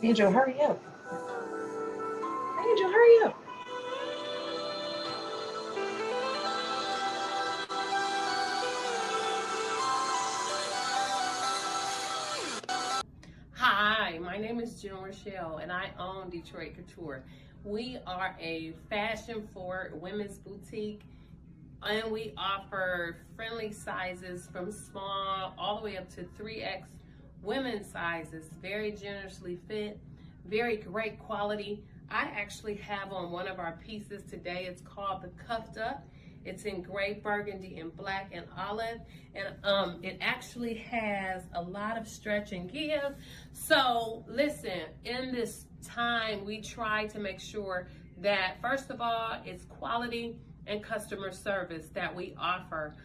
Angel, hurry up. Angel, hurry up. Hi, my name is June Rochelle, and I own Detroit Couture. We are a fashion forward women's boutique, and we offer friendly sizes from small all the way up to 3X women's sizes, very generously fit, very great quality. I actually have on one of our pieces today. It's called the Cuffed Up. It's in gray, burgundy, and black and olive, and it actually has a lot of stretch and give. So listen, in this time, we try to make sure that first of all, it's quality and customer service that we offer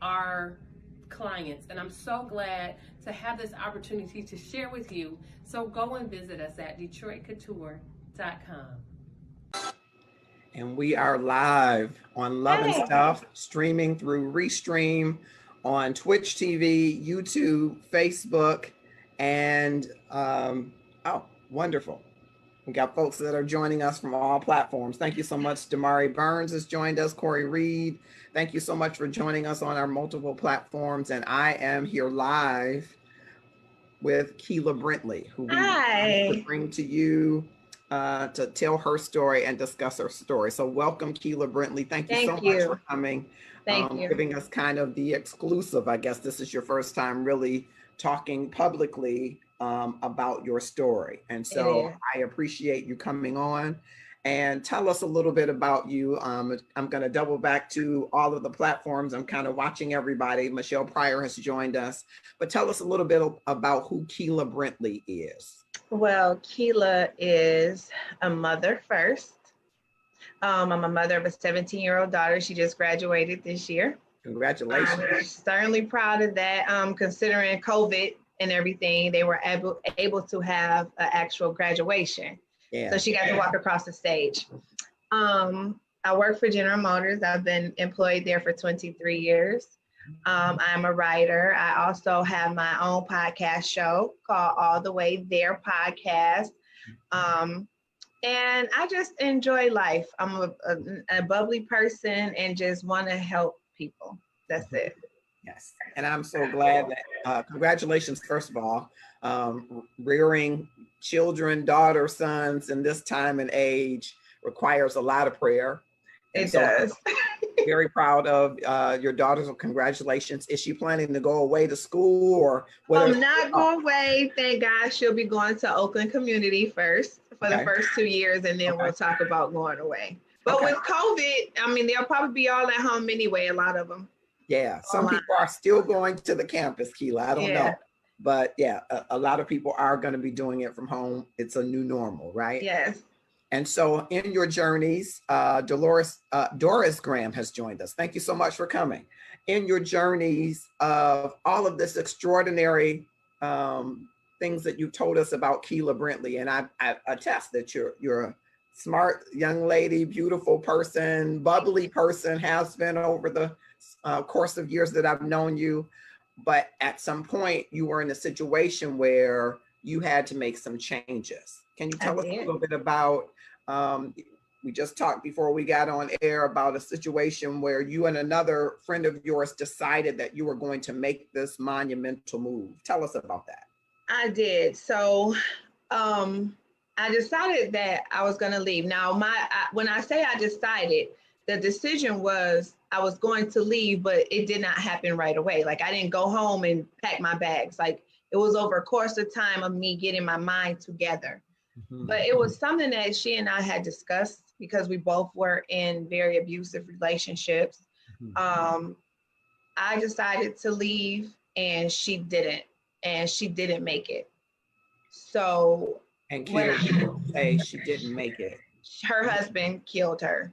our clients. And I'm so glad to have this opportunity to share with you. So go and visit us at DetroitCouture.com. And we are live on Love and Stuff, streaming through Restream on Twitch TV, YouTube, Facebook, and oh, wonderful. We got folks that are joining us from all platforms. Thank you so much. Damari Burns has joined us. Corey Reed, thank you so much for joining us on our multiple platforms. And I am here live with Keila Brintley, who we want to bring to you to tell her story and discuss her story. So welcome, Keila Brintley. Thank you so much for coming. Thank you. Giving us kind of the exclusive. I guess this is your first time really talking publicly about your story. And so I appreciate you coming on and tell us a little bit about you. I'm going to double back to all of the platforms. I'm kind of watching everybody. Michelle Pryor has joined us, but tell us a little bit about who Keila Brintley is. Well, Keila is a mother first. I'm a mother of a 17-year-old daughter. She just graduated this year. Congratulations. I'm certainly proud of that. Considering COVID and everything, they were able to have an actual graduation. Yeah. So she got to walk across the stage. I work for General Motors. I've been employed there for 23 years. I'm a writer. I also have my own podcast show called All the Way There Podcast. And I just enjoy life. I'm a bubbly person and just want to help people. That's it. Yes. And I'm so glad that, congratulations, first of all, rearing children, daughters, sons in this time and age requires a lot of prayer. It does. Very proud of your daughters. Congratulations. Is she planning to go away to school or whatever? Not go away. Thank God she'll be going to Oakland Community first for the first 2 years, and then we'll talk about going away. But with COVID, I mean, they'll probably be all at home anyway, a lot of them. Yeah, some people are still going to the campus, Keila. I don't know. But yeah, a lot of people are going to be doing it from home. It's a new normal, right? Yes. And so in your journeys, Doris Graham has joined us. Thank you so much for coming. In your journeys of all of this extraordinary things that you told us about Keila Brintley, and I attest that you're a smart young lady, beautiful person, bubbly person, has been over the course of years that I've known you. But at some point you were in a situation where you had to make some changes. Can you tell us a little bit about, we just talked before we got on air about a situation where you and another friend of yours decided that you were going to make this monumental move. Tell us about that. I did. So I decided that I was going to leave. Now, when I say I decided, the decision was I was going to leave, but it did not happen right away. Like I didn't go home and pack my bags. Like it was over a course of time of me getting my mind together. Mm-hmm. But it was something that she and I had discussed because we both were in very abusive relationships. Mm-hmm. I decided to leave and she didn't make it. So and Keila say she didn't make it. Her husband killed her.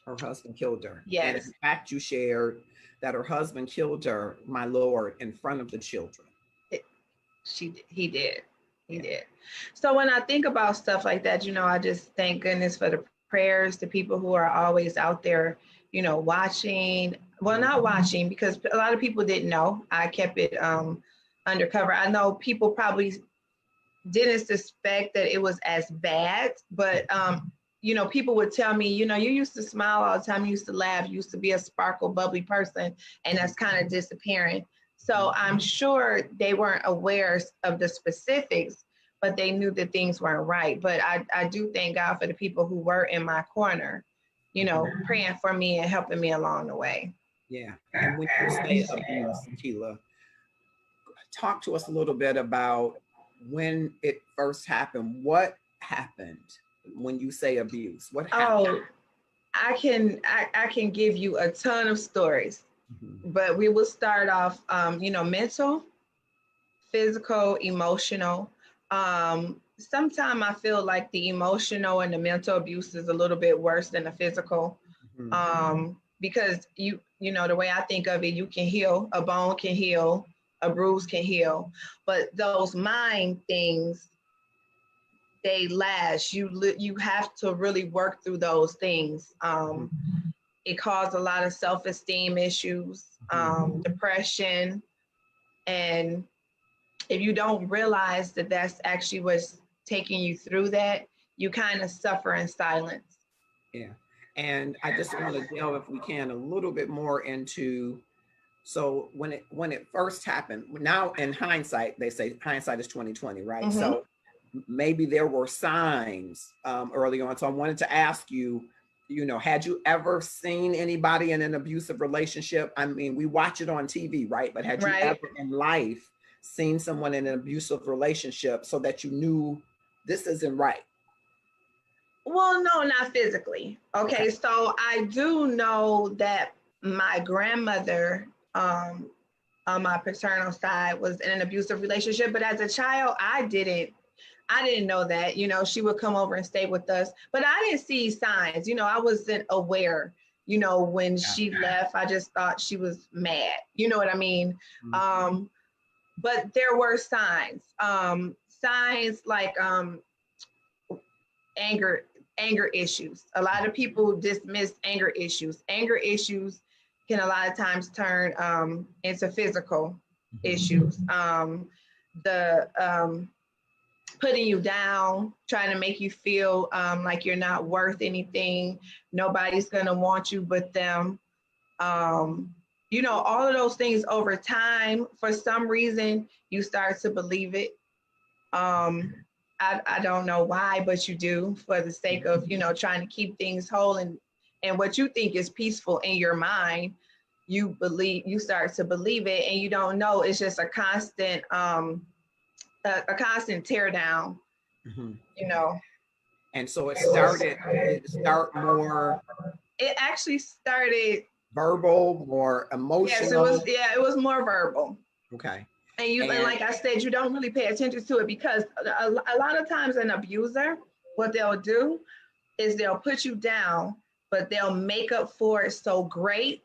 Her husband killed her. Yes. And in fact, you shared that her husband killed her, my Lord, in front of the children. He did. So when I think about stuff like that, I just thank goodness for the prayers, the people who are always out there, watching. Well, not watching, because a lot of people didn't know. I kept it undercover. I know people probably didn't suspect that it was as bad, but you know, people would tell me, you know, you used to smile all the time, you used to laugh, you used to be a sparkle, bubbly person, and that's kind of disappearing. So I'm sure they weren't aware of the specifics, but they knew that things weren't right. But I do thank God for the people who were in my corner, you know, praying for me and helping me along the way. Yeah. And when you say abuse, Keila, talk to us a little bit about when it first happened. What happened when you say abuse? What happened? Oh, I can give you a ton of stories, but we will start off, you know, mental, physical, emotional. Sometimes I feel like the emotional and the mental abuse is a little bit worse than the physical, because you know, the way I think of it, you can heal, a bone can heal, a bruise can heal, but those mind things, they last. You have to really work through those things. It caused a lot of self-esteem issues, depression, and if you don't realize that that's actually what's taking you through that, you kind of suffer in silence. Yeah. And I just want to delve, if we can, a little bit more into, so when it first happened, now in hindsight, they say hindsight is 2020, right? So maybe there were signs early on. So I wanted to ask you, you know, had you ever seen anybody in an abusive relationship? I mean, we watch it on TV, right? But had you ever in life seen someone in an abusive relationship so that you knew this isn't right? Well, no, not physically. Okay, so I do know that my grandmother on my paternal side was in an abusive relationship, but as a child, I didn't know that. You know, she would come over and stay with us, but I didn't see signs. You know, I wasn't aware. You know, when she left, I just thought she was mad. You know what I mean? But there were signs. Signs like anger issues. A lot of people dismiss anger issues. Anger issues can a lot of times turn into physical issues. The putting you down, trying to make you feel like you're not worth anything. Nobody's gonna want you but them. You know, all of those things over time, for some reason, you start to believe it. I don't know why, but you do, for the sake of, you know, trying to keep things whole and what you think is peaceful in your mind, you start to believe it, and you don't know it's just a constant tear down, you know. And so it start more. It actually started verbal, more emotional. Yes, it was more verbal. Okay. And like I said, you don't really pay attention to it because a lot of times an abuser, what they'll do is they'll put you down, but they'll make up for it so great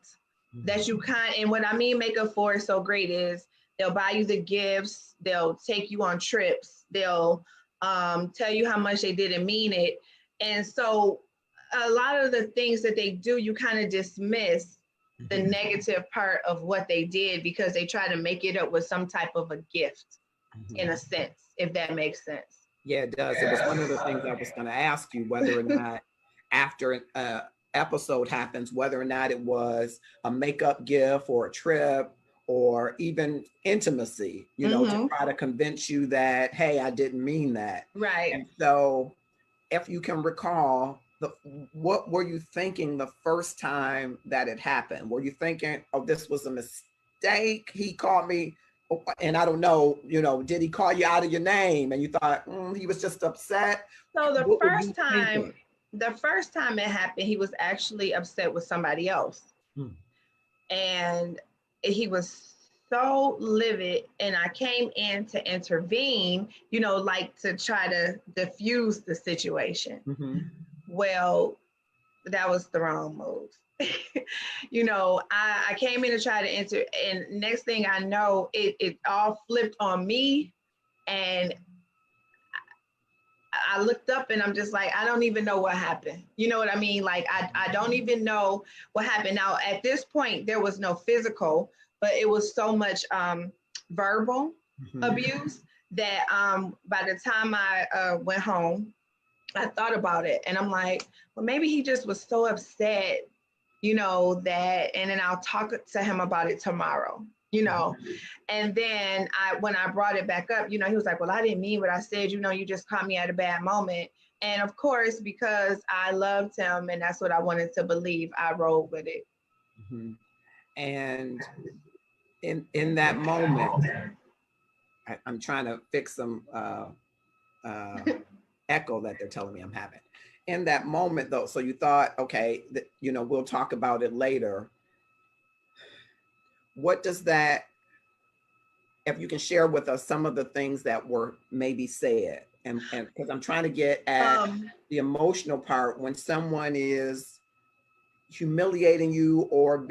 that you and what I mean make up for it so great is they'll buy you the gifts, they'll take you on trips, they'll tell you how much they didn't mean it. And so a lot of the things that they do, you kind of dismiss the negative part of what they did because they try to make it up with some type of a gift, in a sense, if that makes sense. Yeah, it does. It was one of the things I was going to ask you, whether or not after an episode happens, whether or not it was a makeup gift or a trip or even intimacy, you know, to try to convince you that, hey, I didn't mean that. Right. And so if you can recall, what were you thinking the first time that it happened? Were you thinking, oh, this was a mistake? He called me, and I don't know, you know, did he call you out of your name? And you thought, he was just upset? So the first time it happened, he was actually upset with somebody else. And he was so livid, and I came in to intervene, you know, like to try to diffuse the situation. Well, that was the wrong move. You know, I came in to try to enter, and next thing I know, it all flipped on me, and I looked up and I'm just like, I don't even know what happened. You know what I mean? Like, I don't even know what happened. Now, at this point, there was no physical, but it was so much verbal abuse that by the time I went home, I thought about it, and I'm like, well, maybe he just was so upset, that, and then I'll talk to him about it tomorrow, And then when I brought it back up, he was like, well, I didn't mean what I said, you just caught me at a bad moment. And of course, because I loved him and that's what I wanted to believe, I rolled with it. Mm-hmm. And in that moment, I'm trying to fix some echo that they're telling me I'm having. In that moment though, so you thought, okay, we'll talk about it later. What does that, if you can share with us some of the things that were maybe said, and because I'm trying to get at the emotional part when someone is humiliating you or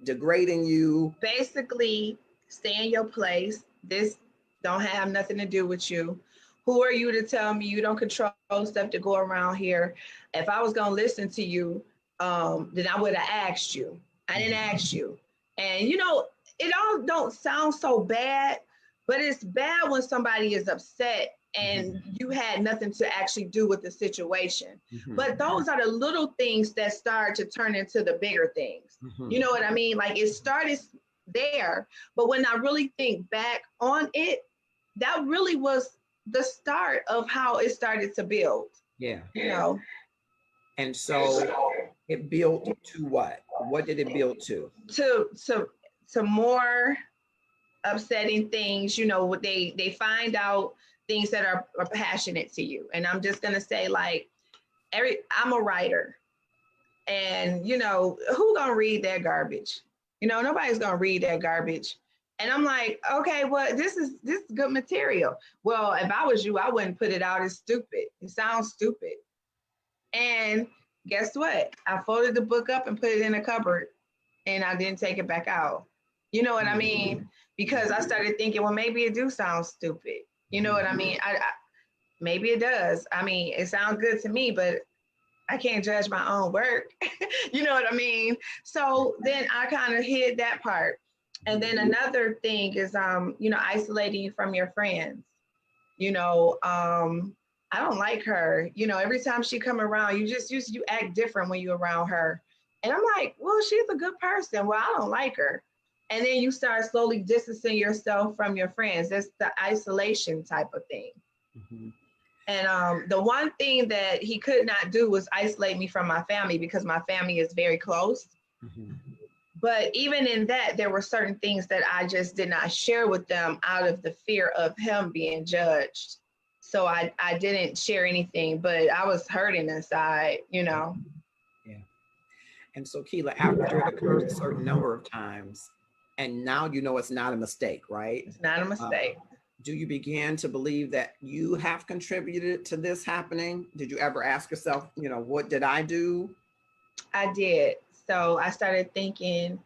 degrading you. Basically, stay in your place. This don't have nothing to do with you. Who are you to tell me you don't control stuff to go around here? If I was gonna listen to you, then I would have asked you. I didn't ask you. And it all don't sound so bad, but it's bad when somebody is upset and you had nothing to actually do with the situation. But those are the little things that start to turn into the bigger things. You know what I mean? Like it started there, but when I really think back on it, that really was the start of how it started to build. Yeah. And so it built to what? What did it build to? To more upsetting things. They find out things that are passionate to you. And I'm just gonna say, like, I'm a writer, and who gonna read that garbage? Nobody's gonna read that garbage. And I'm like, okay, well, this is good material. Well, if I was you, I wouldn't put it out. It's stupid. It sounds stupid. And guess what? I folded the book up and put it in a cupboard, and I didn't take it back out. You know what I mean? Because I started thinking, well, maybe it do sound stupid. You know what I mean? I maybe it does. I mean, it sounds good to me, but I can't judge my own work. You know what I mean? So then I kind of hid that part. And then another thing is, isolating you from your friends. I don't like her. Every time she come around, you act different when you're around her. And I'm like, well, she's a good person. Well, I don't like her. And then you start slowly distancing yourself from your friends. That's the isolation type of thing. And the one thing that he could not do was isolate me from my family, because my family is very close. But even in that, there were certain things that I just did not share with them out of the fear of him being judged. So I didn't share anything, but I was hurting inside, Yeah. And so Keila, after it occurs a certain number of times, and now it's not a mistake, right? It's not a mistake. Do you begin to believe that you have contributed to this happening? Did you ever ask yourself, what did I do? I did. So I started thinking,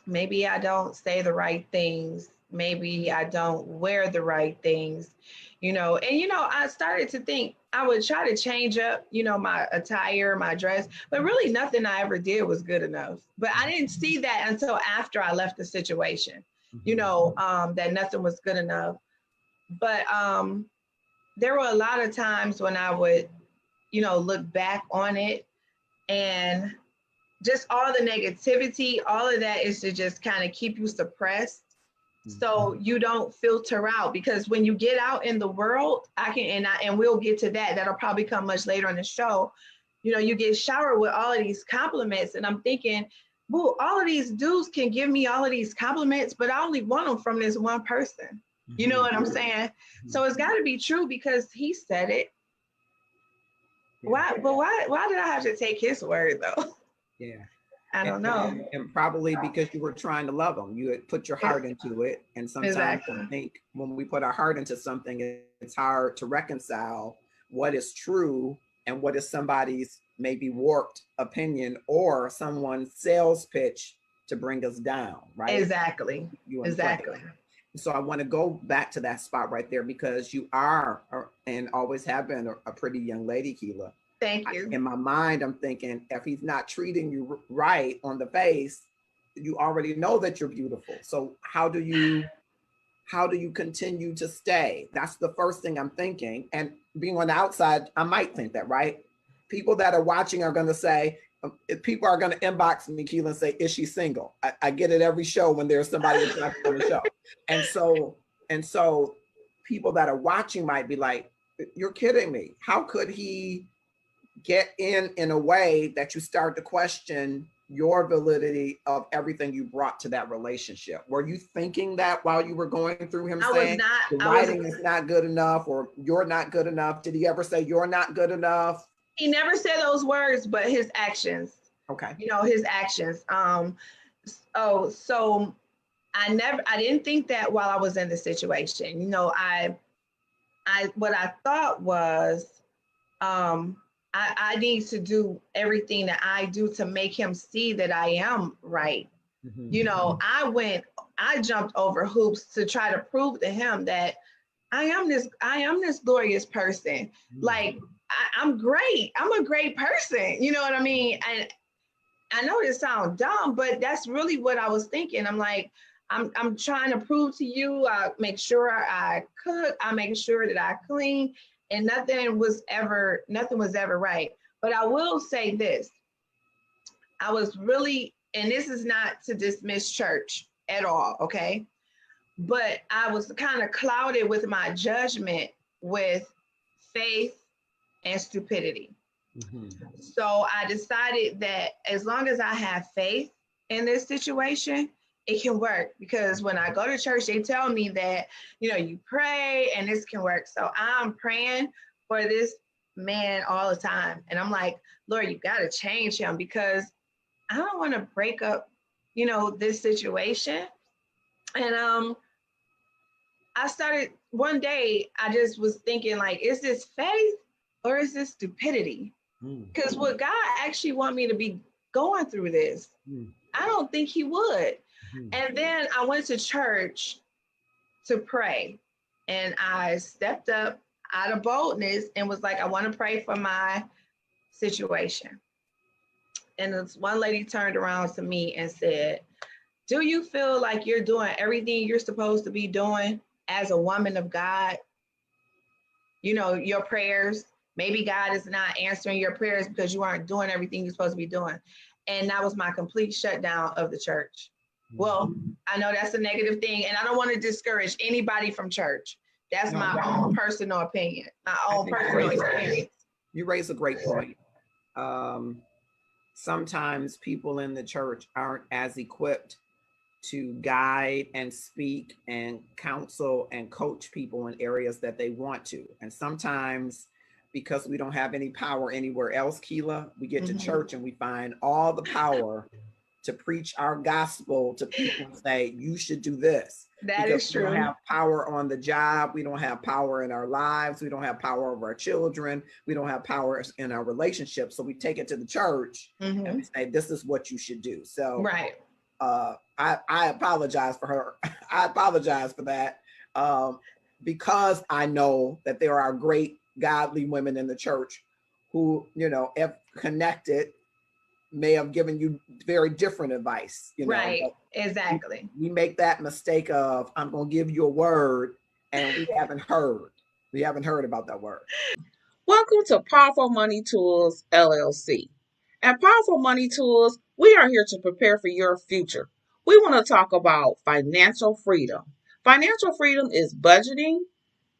maybe I don't say the right things. Maybe I don't wear the right things, and, I started to think I would try to change up, my attire, my dress, but really nothing I ever did was good enough. But I didn't see that until after I left the situation, that nothing was good enough. But there were a lot of times when I would, look back on it, and just all the negativity, all of that is to just kind of keep you suppressed. So you don't filter out, because when you get out in the world, and we'll get to that. That'll probably come much later in the show. You get showered with all of these compliments, and I'm thinking, well, all of these dudes can give me all of these compliments, but I only want them from this one person. You know what I'm saying? So it's got to be true, because he said it. Why did I have to take his word though? Yeah. I don't know. And probably because you were trying to love them. You had put your heart into it. And sometimes I think when we put our heart into something, it's hard to reconcile what is true and what is somebody's maybe warped opinion or someone's sales pitch to bring us down, right? Exactly. Exactly. So I want to go back to that spot right there, because you are and always have been a pretty young lady, Keila. Thank you. In my mind, I'm thinking, if he's not treating you right on the face, you already know that you're beautiful. So how do you how do you continue to stay? That's the first thing I'm thinking. And being on the outside, I might think that, right? People that are watching are going to say, if people are going to inbox me, Keila, and say, is she single? I get it every show when there's somebody attracted on the show. And so people that are watching might be like, you're kidding me. How could he get in a way that you start to question your validity of everything you brought to that relationship? Were you thinking that while you were going through him saying the writing is not good enough or you're not good enough? Did he ever say you're not good enough? He never said those words, but his actions. Okay. You know, his actions. So I didn't think that while I was in the situation. You know, what I thought was, I need to do everything that I do to make him see that I am right. Mm-hmm. You know, I jumped over hoops to try to prove to him that I am this glorious person. Mm-hmm. Like, I'm great. I'm a great person. You know what I mean? And I know this sounds dumb, but that's really what I was thinking. I'm like, I'm trying to prove to you, I make sure I cook, I make sure that I clean, and nothing was ever right. But I will say this, I was really, and this is not to dismiss church at all, okay? But I was kind of clouded with my judgment with faith and stupidity. Mm-hmm. So I decided that as long as I have faith in this situation, it can work, because when I go to church, they tell me that, you know, you pray and this can work. So I'm praying for this man all the time. And I'm like, Lord, you got to change him, because I don't want to break up, you know, this situation. And I started one day, I just was thinking, like, is this faith or is this stupidity? Because would God actually want me to be going through this? I don't think he would. And then I went to church to pray, and I stepped up out of boldness and was like, I want to pray for my situation. And this one lady turned around to me and said, do you feel like you're doing everything you're supposed to be doing as a woman of God? You know, your prayers, maybe God is not answering your prayers because you aren't doing everything you're supposed to be doing. And that was my complete shutdown of the church. Well, I know that's a negative thing, and I don't want to discourage anybody from church. That's my own personal opinion, my own personal experience. You raise a great point. Sometimes people in the church aren't as equipped to guide and speak and counsel and coach people in areas that they want to. And sometimes, because we don't have any power anywhere else, Keila, we get to church and we find all the power to preach our gospel to people and say, you should do this. That is true. We don't have power on the job. We don't have power in our lives. We don't have power over our children. We don't have power in our relationships. So we take it to the church and we say, this is what you should do. So right. I apologize for her. I apologize for that, because I know that there are great godly women in the church who, you know, if connected, may have given you very different advice. You know, right, exactly. We make that mistake of, I'm going to give you a word, and we haven't heard about that word. Welcome to Powerful Money Tools, LLC. At Powerful Money Tools, we are here to prepare for your future. We want to talk about financial freedom. Financial freedom is budgeting,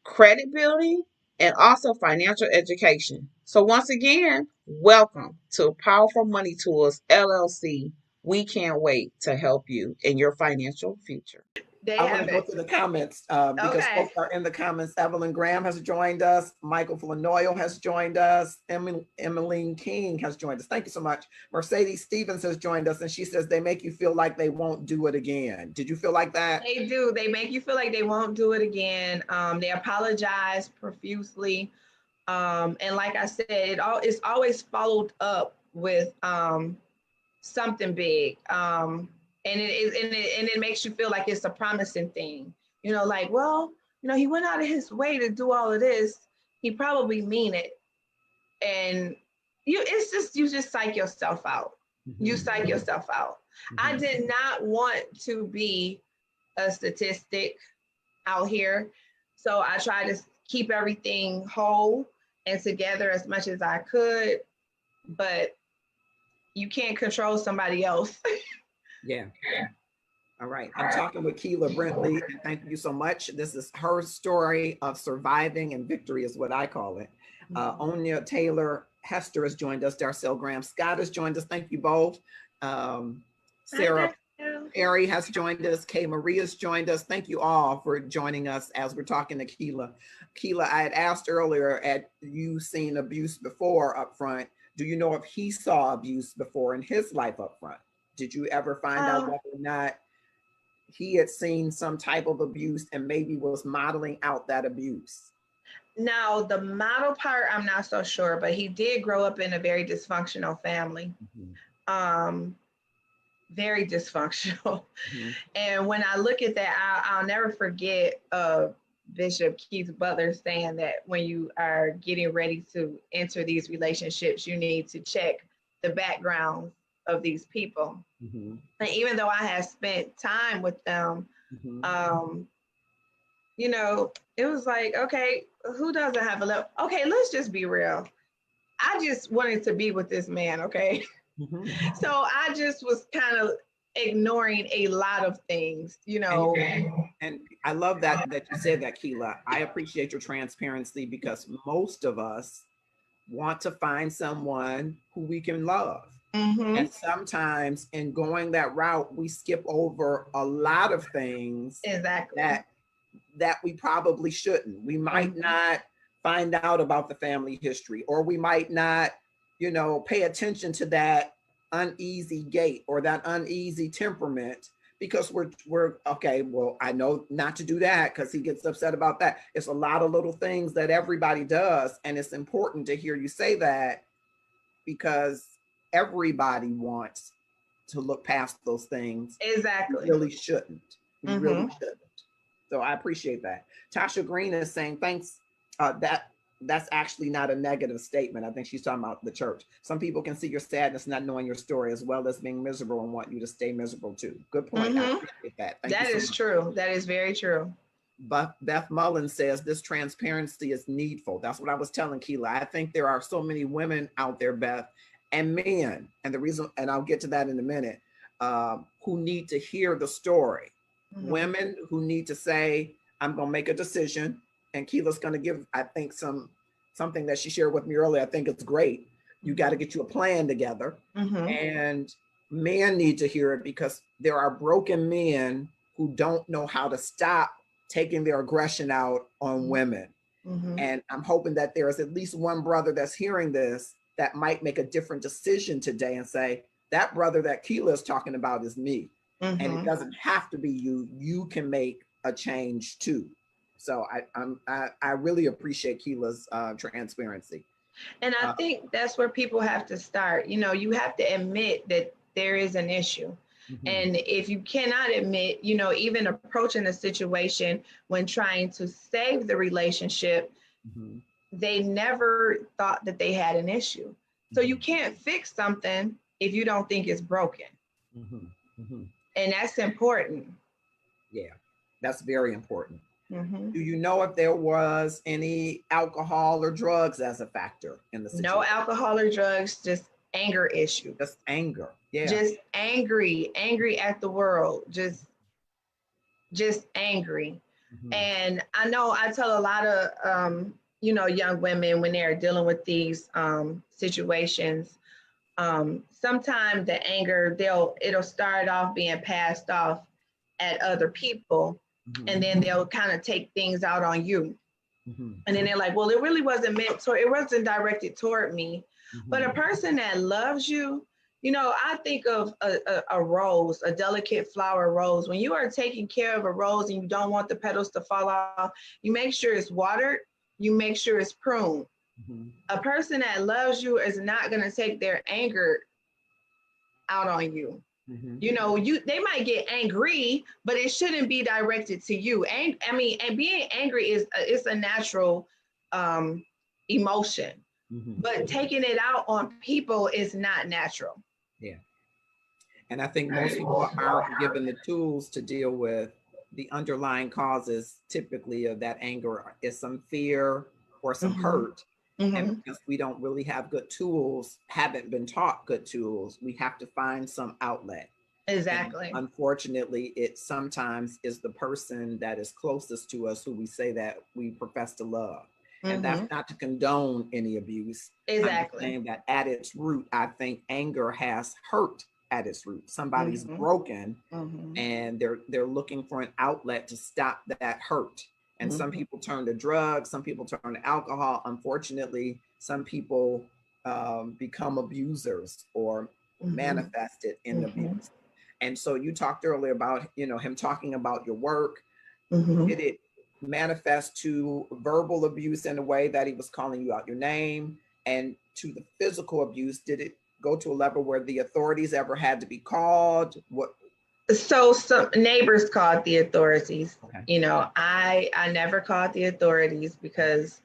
credit building, and also financial education. So once again, welcome to Powerful Money Tools, LLC. We can't wait to help you in your financial future. I want to go to the comments because folks are in the comments. Evelyn Graham has joined us. Michael Flanoyle has joined us. Emmeline King has joined us. Thank you so much. Mercedes Stevens has joined us, and she says they make you feel like they won't do it again. Did you feel like that? They do. They make you feel like they won't do it again. They apologize profusely. And like I said, it's always followed up with something big. And it makes you feel like it's a promising thing, you know, like, well, you know, he went out of his way to do all of this. He probably mean it. And you just psych yourself out. You psych yourself out. I did not want to be a statistic. out here. So I try to keep everything whole and together as much as I could, but you can't control somebody else. Yeah. All right. I'm talking with Keila Brintley, and thank you so much. This is her story of surviving and victory, is what I call it. Onya Taylor Hester has joined us. Darcel Graham Scott has joined us. Thank you both. Sarah Perry has joined us. Kay Marie has joined us. Thank you all for joining us as we're talking to Keila. Keila, I had asked earlier, had you seen abuse before up front? Do you know if he saw abuse before in his life up front? Did you ever find out whether or not he had seen some type of abuse and maybe was modeling out that abuse? Now, the model part, I'm not so sure, but he did grow up in a very dysfunctional family. Very dysfunctional. And when I look at that, I'll never forget Bishop Keith Butler saying that when you are getting ready to enter these relationships, you need to check the background of these people. And even though I had spent time with them, you know, it was like, okay, who doesn't have a level? Okay, let's just be real. I just wanted to be with this man, okay? So I just was kind of ignoring a lot of things, you know. And I love that you said that, Keila. I appreciate your transparency, because most of us want to find someone who we can love. And sometimes in going that route, we skip over a lot of things that we probably shouldn't. We might not find out about the family history, or we might not, you know, pay attention to that uneasy gait or that uneasy temperament, because we're okay, well, I know not to do that because he gets upset about that. It's a lot of little things that everybody does, and it's important to hear you say that, because everybody wants to look past those things. Exactly. We really shouldn't. We really shouldn't. So I appreciate that. Tasha Green is saying, thanks. That's actually not a negative statement. I think she's talking about the church. Some people can see your sadness, not knowing your story, as well as being miserable, and want you to stay miserable too. Good point. I appreciate that. That is true. That is very true. But Beth Mullen says this transparency is needful. That's what I was telling Keila. I think there are so many women out there, Beth, and men, and the reason, and I'll get to that in a minute, who need to hear the story. Women who need to say, I'm going to make a decision. And Keila's going to give, I think, something that she shared with me earlier. I think it's great. You got to get you a plan together. And men need to hear it, because there are broken men who don't know how to stop taking their aggression out on women. And I'm hoping that there is at least one brother that's hearing this that might make a different decision today and say, that brother that Keila is talking about is me. And it doesn't have to be you. You can make a change too. So I really appreciate Keila's transparency. And I think that's where people have to start. You know, you have to admit that there is an issue. And if you cannot admit, you know, even approaching the situation when trying to save the relationship, they never thought that they had an issue. So you can't fix something if you don't think it's broken. And that's important. Yeah, that's very important. Do you know if there was any alcohol or drugs as a factor in the situation? No alcohol or drugs, just anger issue. Just anger. Yeah. Just angry at the world. Just angry. And I know I tell a lot of you know, young women when they're dealing with these situations, sometimes the anger, it'll start off being passed off at other people. And then they'll kind of take things out on you. And then they're like, well, it really wasn't it wasn't directed toward me. But a person that loves you, you know, I think of a rose, a delicate flower rose. When you are taking care of a rose and you don't want the petals to fall off, you make sure it's watered, you make sure it's pruned. A person that loves you is not going to take their anger out on you. You know, they might get angry, but it shouldn't be directed to you. And I mean, and being angry is a natural emotion, but taking it out on people is not natural. Yeah. And I think most people aren't given the tools to deal with the underlying causes typically of that anger is some fear or some hurt. And because we don't really have good tools, haven't been taught good tools, we have to find some outlet. Exactly. And unfortunately, it sometimes is the person that is closest to us who we say that we profess to love. And that's not to condone any abuse. Exactly. I'm saying that at its root, I think anger has hurt at its root. Somebody's broken and they're looking for an outlet to stop that hurt. And some people turn to drugs, some people turn to alcohol. Unfortunately, some people become abusers or manifest it in abuse. And so you talked earlier about, you know, him talking about your work. Did it manifest to verbal abuse in a way that he was calling you out your name? And to the physical abuse, did it go to a level where the authorities ever had to be called? What? So some neighbors called the authorities. Okay. You know, I never called the authorities because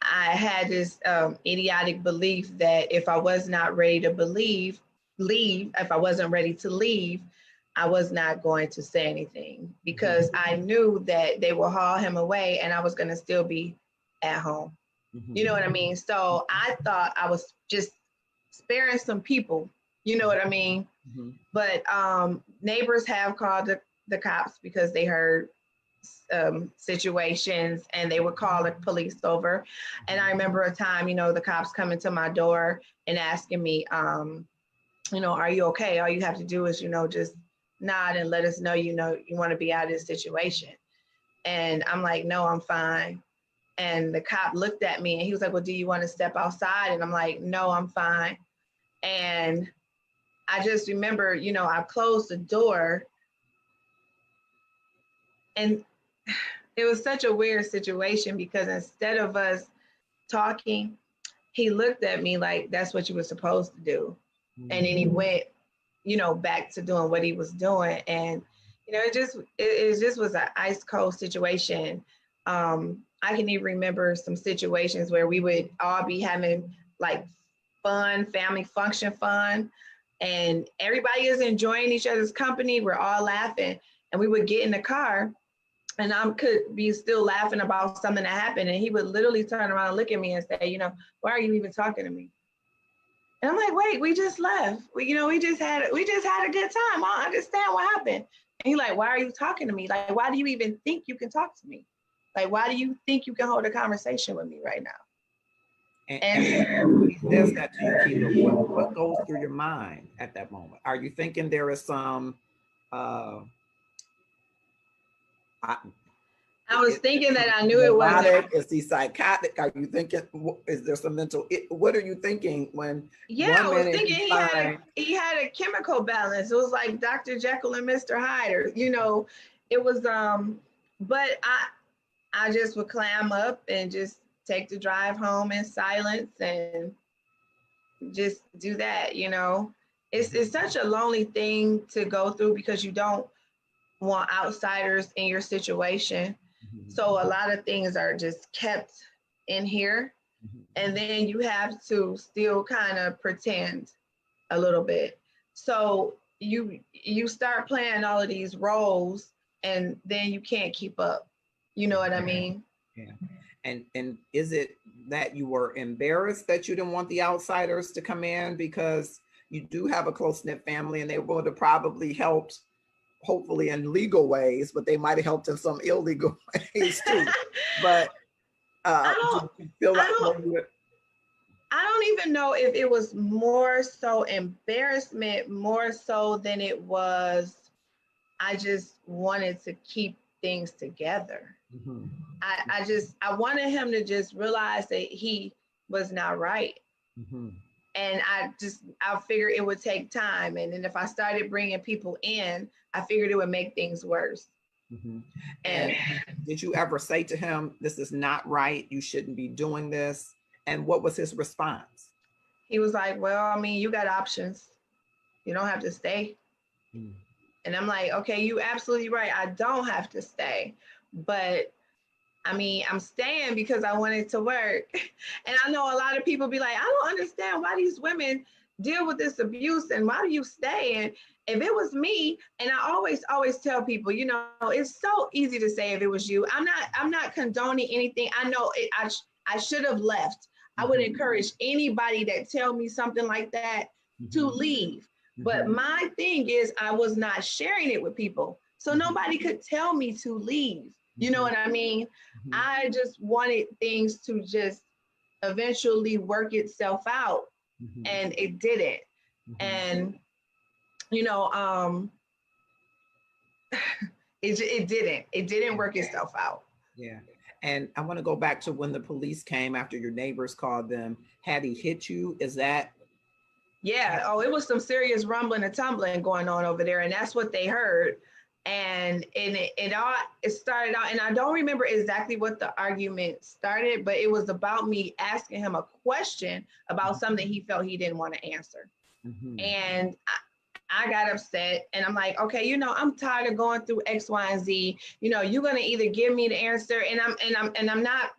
I had this idiotic belief that if I was not ready to leave, if I wasn't ready to leave, I was not going to say anything because I knew that they will haul him away and I was going to still be at home. You know what I mean? So I thought I was just sparing some people, you know what I mean? But neighbors have called the cops because they heard situations and they would call the police over. And I remember a time, you know, the cops coming to my door and asking me, you know, are you okay? All you have to do is, you know, just nod and let us know, you know, you want to be out of this situation. And I'm like, no, I'm fine. And the cop looked at me and he was like, well, do you want to step outside? And I'm like, no, I'm fine. And I just remember, you know, I closed the door and it was such a weird situation because instead of us talking, he looked at me like, that's what you were supposed to do. And then he went, you know, back to doing what he was doing. And, you know, it just was an ice cold situation. I can even remember some situations where we would all be having like fun, family function fun, and everybody is enjoying each other's company. We're all laughing, and we would get in the car, and I could be still laughing about something that happened, and he would literally turn around and look at me and say, you know, why are you even talking to me? And I'm like, wait, we just left. We just had a good time. I don't understand what happened. And he's like, why are you talking to me? Like, why do you even think you can talk to me? Like, why do you think you can hold a conversation with me right now? And he says that to you, Keila, what goes through your mind at that moment? Are you thinking there is some, I was thinking that I knew it wasn't. Is he psychotic? Are you thinking, is there some mental, what are you thinking when? Yeah, I was thinking he had a chemical balance. It was like Dr. Jekyll and Mr. Hyde, or, you know, it was, but I just would clam up and just take the drive home in silence and just do that, you know. It's such a lonely thing to go through because you don't want outsiders in your situation. So a lot of things are just kept in here. And then you have to still kind of pretend a little bit. So you start playing all of these roles and then you can't keep up. You know what I mean? Yeah. And is it that you were embarrassed that you didn't want the outsiders to come in because you do have a close-knit family and they would have probably helped, hopefully in legal ways, but they might have helped in some illegal ways too. But do you feel like I don't even know if it was more so embarrassment, more so than it was, I just wanted to keep things together. I wanted him to just realize that he was not right. And I figured it would take time. And then if I started bringing people in, I figured it would make things worse. And did you ever say to him, this is not right, you shouldn't be doing this? And what was his response? He was like, well, I mean, you got options. You don't have to stay. And I'm like, okay, you absolutely right. I don't have to stay. But I mean, I'm staying because I wanted to work. And I know a lot of people be like, I don't understand why these women deal with this abuse and why do you stay? if it was me, and I always tell people, you know, it's so easy to say if it was you. I'm not condoning anything. I know I should have left. I would encourage anybody that tell me something like that to leave. But my thing is, I was not sharing it with people, so nobody could tell me to leave. You know what I mean? I just wanted things to just eventually work itself out, and it didn't. And you know, it didn't work itself out. Yeah. And I want to go back to when the police came after your neighbors called them. Had he hit you? Is that? Yeah. Oh, it was some serious rumbling and tumbling going on over there, and that's what they heard. And it started out, and I don't remember exactly what the argument started, but it was about me asking him a question about something he felt he didn't want to answer. And I got upset, and I'm like, okay, you know, I'm tired of going through X, Y, and Z. You know, you're gonna either give me the answer, and I'm not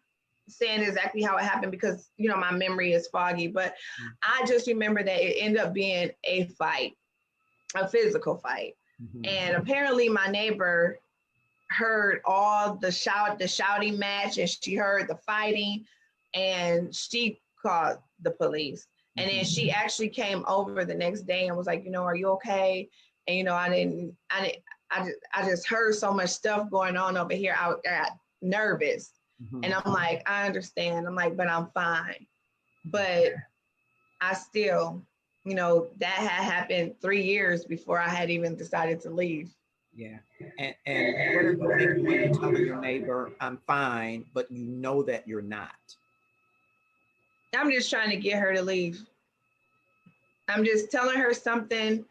saying exactly how it happened because, you know, my memory is foggy, but I just remember that it ended up being a fight, a physical fight. And apparently my neighbor heard all the shouting match, and she heard the fighting, and she called the police. And then she actually came over the next day and was like, you know, are you okay? And, you know, I just heard so much stuff going on over here. I got nervous. And I'm like, I understand. I'm like, but I'm fine. But I still, you know, that had happened 3 years before I had even decided to leave. Yeah. And what are you thinking when you're telling your neighbor, I'm fine, but you know that you're not? I'm just trying to get her to leave. I'm just telling her something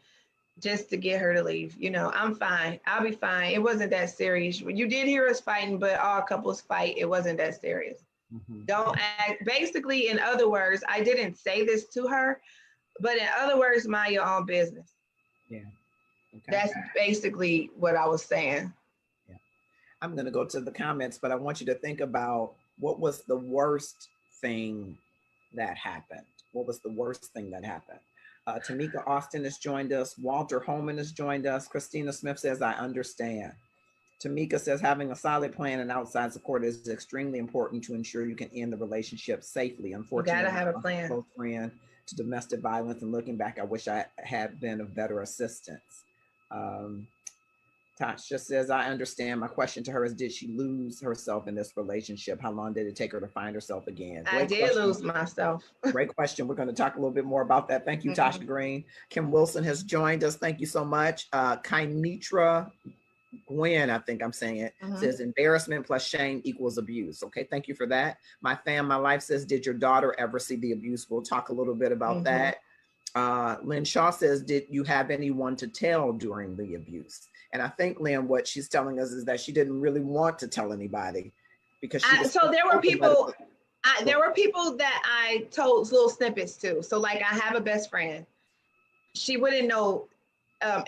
just to get her to leave. You know, I'm fine. I'll be fine. It wasn't that serious. You did hear us fighting, but all couples fight. It wasn't that serious. Don't act. Basically, in other words, I didn't say this to her, but in other words, mind your own business. Yeah. Okay. That's basically what I was saying. Yeah. I'm going to go to the comments, but I want you to think about what was the worst thing that happened. What was the worst thing that happened? Tamika Austin has joined us. Walter Holman has joined us. Christina Smith says, I understand. Tamika says, having a solid plan and outside support is extremely important to ensure you can end the relationship safely. Unfortunately, you gotta have a plan. Close friend to domestic violence, and looking back, I wish I had been of better assistance. Tasha says, I understand. My question to her is, did she lose herself in this relationship? How long did it take her to find herself again? I did lose myself. Great question. We're going to talk a little bit more about that. Thank you, Tasha Green. Kim Wilson has joined us. Thank you so much. Kynitra Gwen, I think I'm saying it, says embarrassment plus shame equals abuse. Okay, thank you for that. My Fam, My Life says, did your daughter ever see the abuse? We'll talk a little bit about that. Lynn Shaw says, did you have anyone to tell during the abuse? And I think, Lynn, what she's telling us is that she didn't really want to tell anybody because she so there were people. There were people that I told little snippets to. So like, I have a best friend. She wouldn't know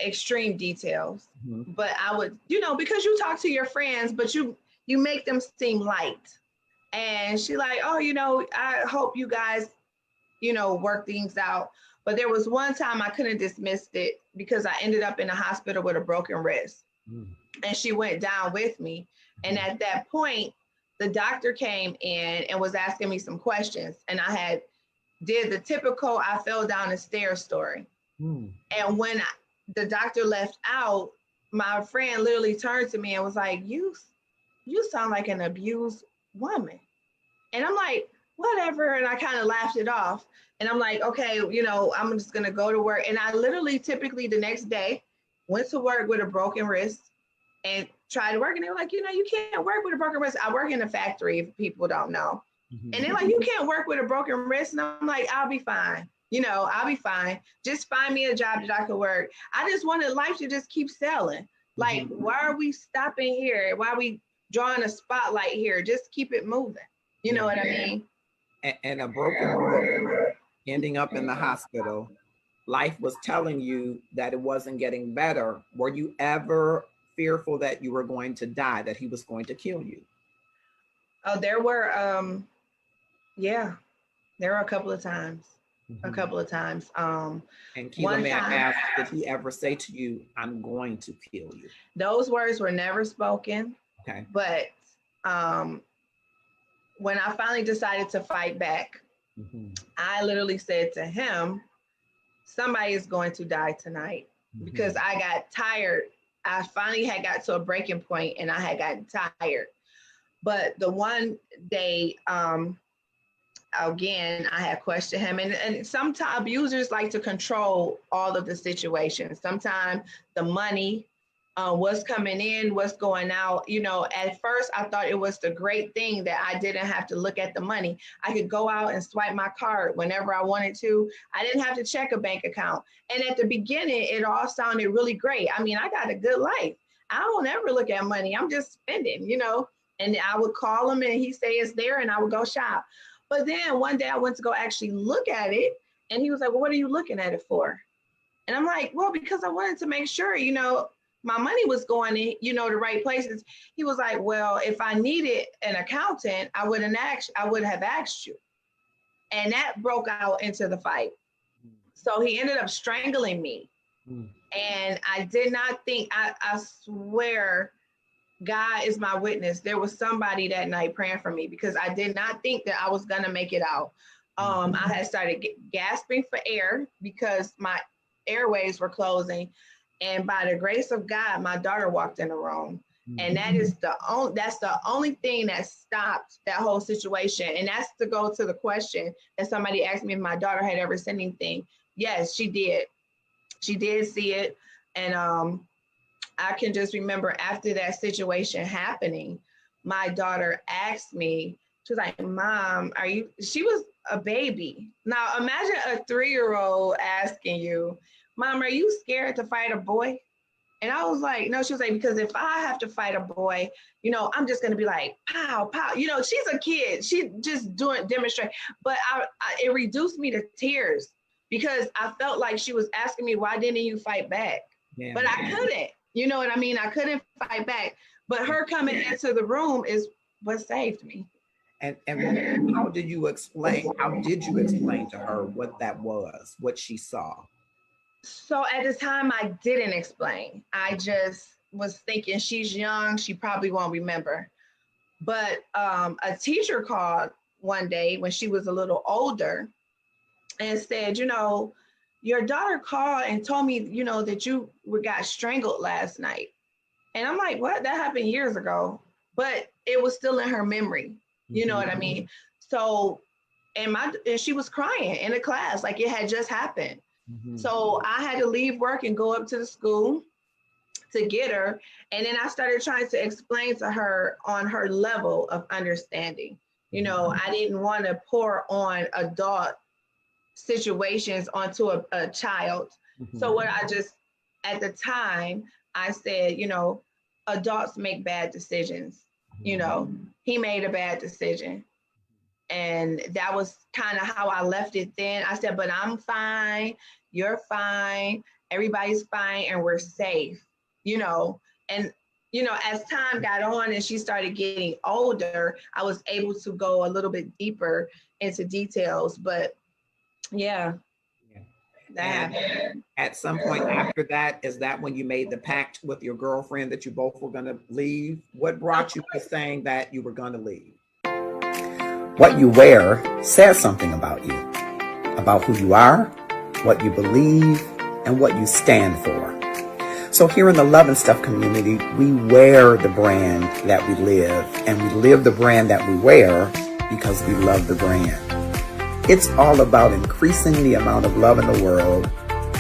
extreme details, but I would, you know, because you talk to your friends, but you make them seem light. And she like, oh, you know, I hope you guys, you know, work things out. But there was one time I couldn't dismiss it because I ended up in the hospital with a broken wrist. And she went down with me. And at that point, the doctor came in and was asking me some questions. And I had did the typical I fell down the stairs story. And when the doctor left out, my friend literally turned to me and was like, you sound like an abused woman. And I'm like, whatever. And I kind of laughed it off. And I'm like, okay, you know, I'm just going to go to work. And I literally typically the next day went to work with a broken wrist and tried to work. And they were like, you know, you can't work with a broken wrist. I work in a factory, if people don't know. And they're like, you can't work with a broken wrist. And I'm like, I'll be fine. You know, I'll be fine. Just find me a job that I could work. I just wanted life to just keep selling. Like, why are we stopping here? Why are we drawing a spotlight here? Just keep it moving. You know what I mean? And a broken wrist, ending up in the hospital, life was telling you that it wasn't getting better. Were you ever fearful that you were going to die, that he was going to kill you? Oh, there were, yeah, there were a couple of times. a couple of times. And Keila, One may I time, ask, did he ever say to you, I'm going to kill you? those words were never spoken, Okay. but when I finally decided to fight back, I literally said to him, somebody is going to die tonight, because I got tired. I finally had got to a breaking point and I had gotten tired. But the one day, again, I had questioned him, and sometimes abusers like to control all of the situations. Sometimes the money, what's coming in, what's going out. You know, at first I thought it was the great thing that I didn't have to look at the money. I could go out and swipe my card whenever I wanted to. I didn't have to check a bank account. And at the beginning, it all sounded really great. I mean, I got a good life. I don't ever look at money. I'm just spending, you know. And I would call him and he'd say it's there, and I would go shop. But then one day I went to go actually look at it, and he was like, well, what are you looking at it for? And I'm like, well, because I wanted to make sure, you know, my money was going in, you know, the right places. He was like, well, if I needed an accountant, I would have asked you. And that broke out into the fight. So he ended up strangling me. And I did not think, I swear, God is my witness, there was somebody that night praying for me, because I did not think that I was gonna make it out. I had started gasping for air because my airways were closing. And by the grace of God, my daughter walked in the room. And that's the only thing that stopped that whole situation. And that's to go to the question that somebody asked me if my daughter had ever seen anything. Yes, she did. She did see it. And I can just remember after that situation happening, my daughter asked me, she was like, Mom, she was a baby. Now imagine a 3-year-old asking you, Mom, are you scared to fight a boy? And I was like, no. She was like, because if I have to fight a boy, you know, I'm just going to be like, pow, pow. You know, she's a kid. She just demonstrate. But it reduced me to tears, because I felt like she was asking me, why didn't you fight back? Yeah. But I couldn't. You know what I mean? I couldn't fight back. But her coming into the room is what saved me. And how did you explain to her what that was, what she saw? So at the time, I didn't explain. I just was thinking, she's young, she probably won't remember. But a teacher called one day when she was a little older and said, you know, your daughter called and told me, you know, that you got strangled last night. And I'm like, what? That happened years ago. But it was still in her memory. You know what I mean? So, and she was crying in a class like it had just happened. So I had to leave work and go up to the school to get her. And then I started trying to explain to her on her level of understanding. You know, I didn't want to pour on adult situations onto a child. So at the time, I said, you know, adults make bad decisions. You know, he made a bad decision. And that was kind of how I left it then. I said, but I'm fine, you're fine, everybody's fine, and we're safe, you know. And, you know, as time got on and she started getting older, I was able to go a little bit deeper into details. But yeah. At some point after that, is that when you made the pact with your girlfriend that you both were going to leave? What brought you to saying that you were going to leave? What you wear says something about you, about who you are, what you believe, and what you stand for. So here in the Love and Stuff community, we wear the brand that we live, and we live the brand that we wear because we love the brand. It's all about increasing the amount of love in the world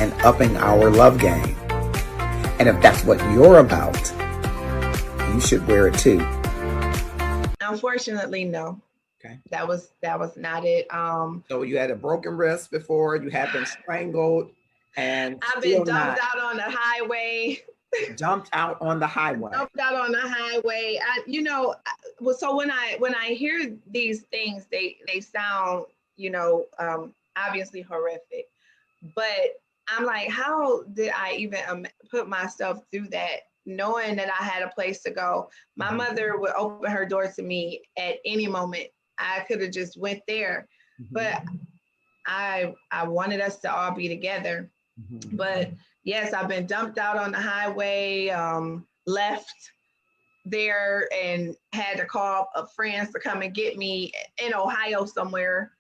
and upping our love game. And if that's what you're about, you should wear it too. Unfortunately, no. Okay. That was not it. So you had a broken wrist before, you had been strangled, and I've been dumped out on the highway. Dumped out on the highway. Dumped out on the highway. So when I hear these things, they sound, you know, obviously horrific. But I'm like, how did I even put myself through that, knowing that I had a place to go? My mother would open her door to me at any moment. I could have just went there. But I wanted us to all be together. But yes, I've been dumped out on the highway, left there and had to call friends to come and get me in Ohio somewhere.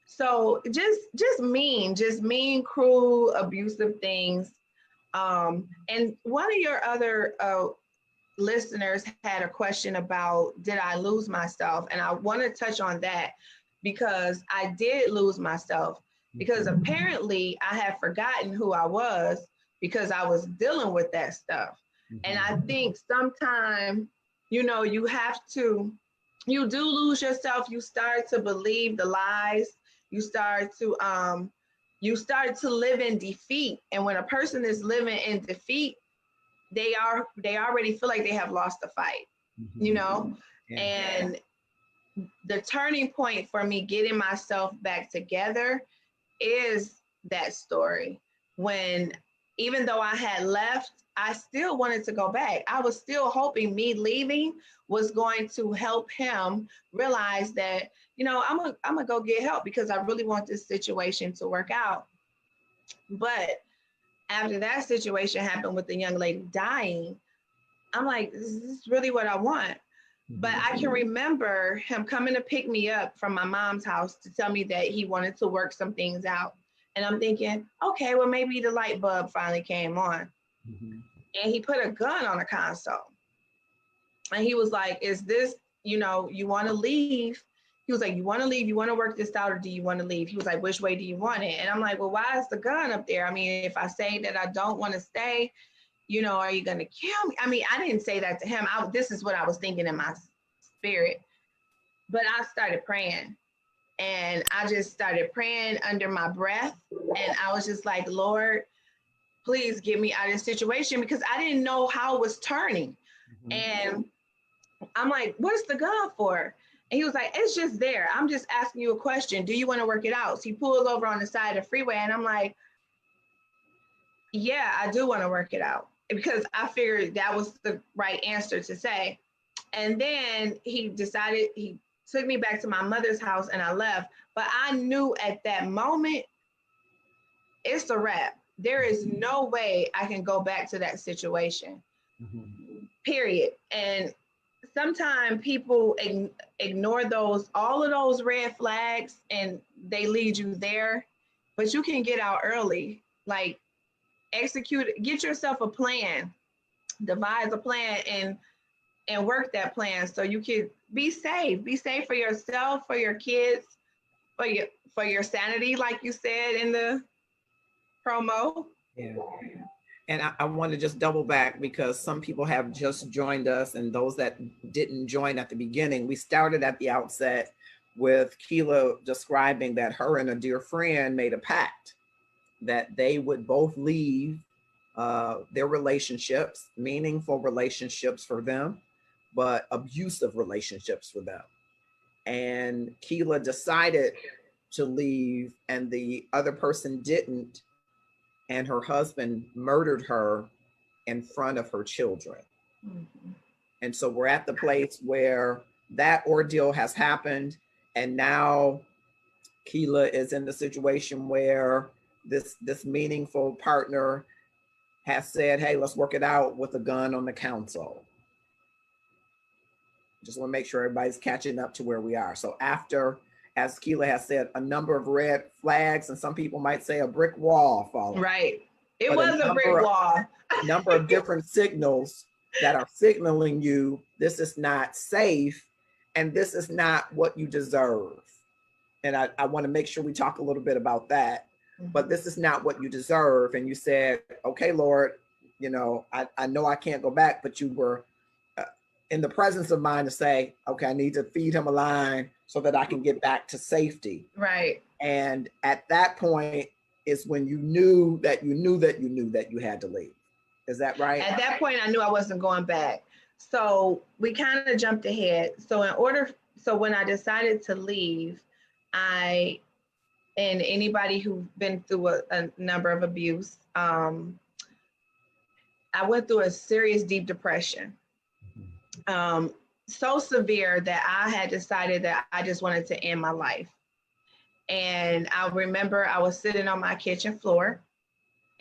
So just mean, cruel, abusive things. And one of your other listeners had a question about, did I lose myself? And I want to touch on that because I did lose myself, because apparently I had forgotten who I was because I was dealing with that stuff. And I think sometimes, you know, you do lose yourself. You start to believe the lies. You start to live in defeat. And when a person is living in defeat, they already feel like they have lost the fight, you know? Yeah. And the turning point for me getting myself back together is that story. When, even though I had left, I still wanted to go back. I was still hoping me leaving was going to help him realize that, you know, I'm gonna go get help because I really want this situation to work out. But after that situation happened with the young lady dying, I'm like, this is really what I want. But I can remember him coming to pick me up from my mom's house to tell me that he wanted to work some things out. And I'm thinking, okay, well, maybe the light bulb finally came on. And he put a gun on the console. And he was like, is this, you know, you want to leave? He was like, you want to leave? You want to work this out, or do you want to leave? He was like, which way do you want it? And I'm like, well, why is the gun up there? I mean, if I say that I don't want to stay, you know, are you going to kill me? I mean, I didn't say that to him. This is what I was thinking in my spirit. But I started praying. And I just started praying under my breath. And I was just like, Lord, please get me out of this situation, because I didn't know how it was turning. And I'm like, what's the gun for? And he was like, it's just there. I'm just asking you a question. Do you want to work it out? So he pulls over on the side of the freeway. And I'm like, yeah, I do want to work it out, because I figured that was the right answer to say. And then he took me back to my mother's house and I left. But I knew at that moment, it's a wrap. There is no way I can go back to that situation, period. And sometimes people ignore all of those red flags, and they lead you there, but you can get out early. Like, get yourself a plan, devise a plan, and work that plan so you can be safe for yourself, for your kids, for your sanity, like you said in the promo. Yeah. And I want to just double back, because some people have just joined us, and those that didn't join at the beginning, we started at the outset with Keila describing that her and a dear friend made a pact that they would both leave their relationships, meaningful relationships for them, but abusive relationships for them. And Keila decided to leave, and the other person didn't. And her husband murdered her in front of her children. And so we're at the place where that ordeal has happened. And now Keila is in the situation where this meaningful partner has said, hey, let's work it out with a gun on the console. Just want to make sure everybody's catching up to where we are. So after, as Keila has said, a number of red flags, and some people might say a brick wall falling. Right. It was a brick wall. Number of different signals that are signaling you this is not safe, and this is not what you deserve. And I want to make sure we talk a little bit about that. But this is not what you deserve. And you said, okay, Lord, you know I know I can't go back, but you were in the presence of mind to say, okay, I need to feed him a line so that I can get back to safety. Right. And at that point is when you knew that you had to leave. Is that right? At that point, I knew I wasn't going back. So we kind of jumped ahead. So when I decided to leave, and anybody who's been through a number of abuse, I went through a serious deep depression. So severe that I had decided that I just wanted to end my life. And I remember I was sitting on my kitchen floor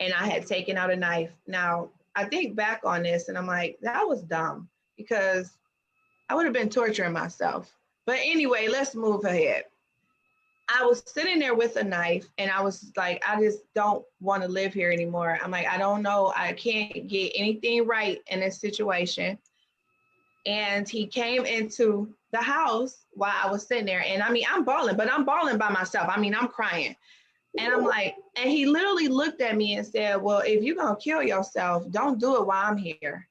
and I had taken out a knife. Now, I think back on this and I'm like, that was dumb because I would have been torturing myself. But anyway, let's move ahead. I was sitting there with a knife and I was like, I just don't want to live here anymore. I'm like, I don't know. I can't get anything right in this situation. And he came into the house while I was sitting there. And I mean, I'm bawling, but I'm bawling by myself. I mean, I'm crying. And I'm like, and he literally looked at me and said, well, if you're going to kill yourself, don't do it while I'm here.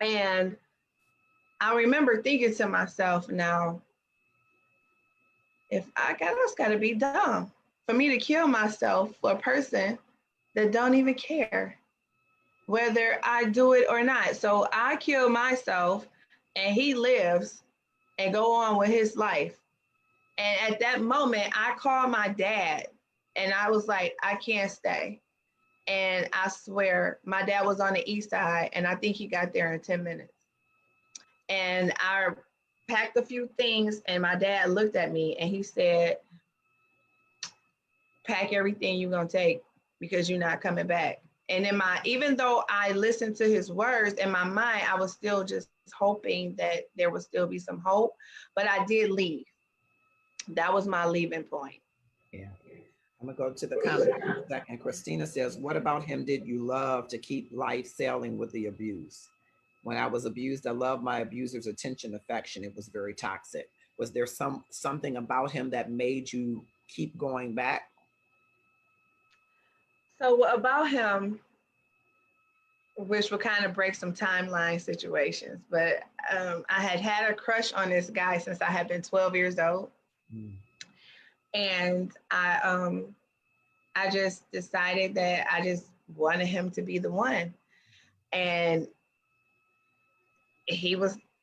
And I remember thinking to myself, now, if that's got to be dumb for me to kill myself for a person that don't even care whether I do it or not. So I kill myself and he lives and go on with his life. And at that moment, I called my dad and I was like, I can't stay. And I swear, my dad was on the east side and I think he got there in 10 minutes. And I packed a few things and my dad looked at me and he said, pack everything you're going to take because you're not coming back. And even though I listened to his words in my mind, I was still just hoping that there would still be some hope, but I did leave. That was my leaving point. Yeah. I'm gonna go to the comment for a second. Christina says, what about him did you love to keep life sailing with the abuse? When I was abused, I loved my abuser's attention, affection. It was very toxic. Was there something about him that made you keep going back? So about him, which would kind of break some timeline situations, but I had a crush on this guy since I had been 12 years old. And I just decided that I just wanted him to be the one. And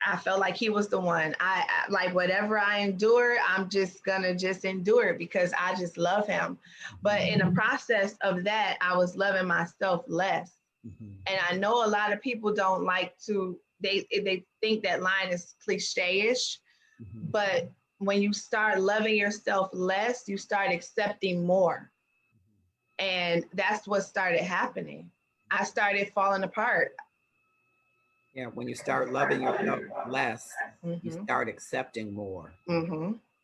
I felt like he was the one. I like whatever I endure, I'm just gonna endure it because I just love him. But in the process of that, I was loving myself less. And I know a lot of people don't like to, they think that line is cliche-ish, but when you start loving yourself less, you start accepting more. And that's what started happening. I started falling apart. Yeah, when you start loving yourself less, you start accepting more.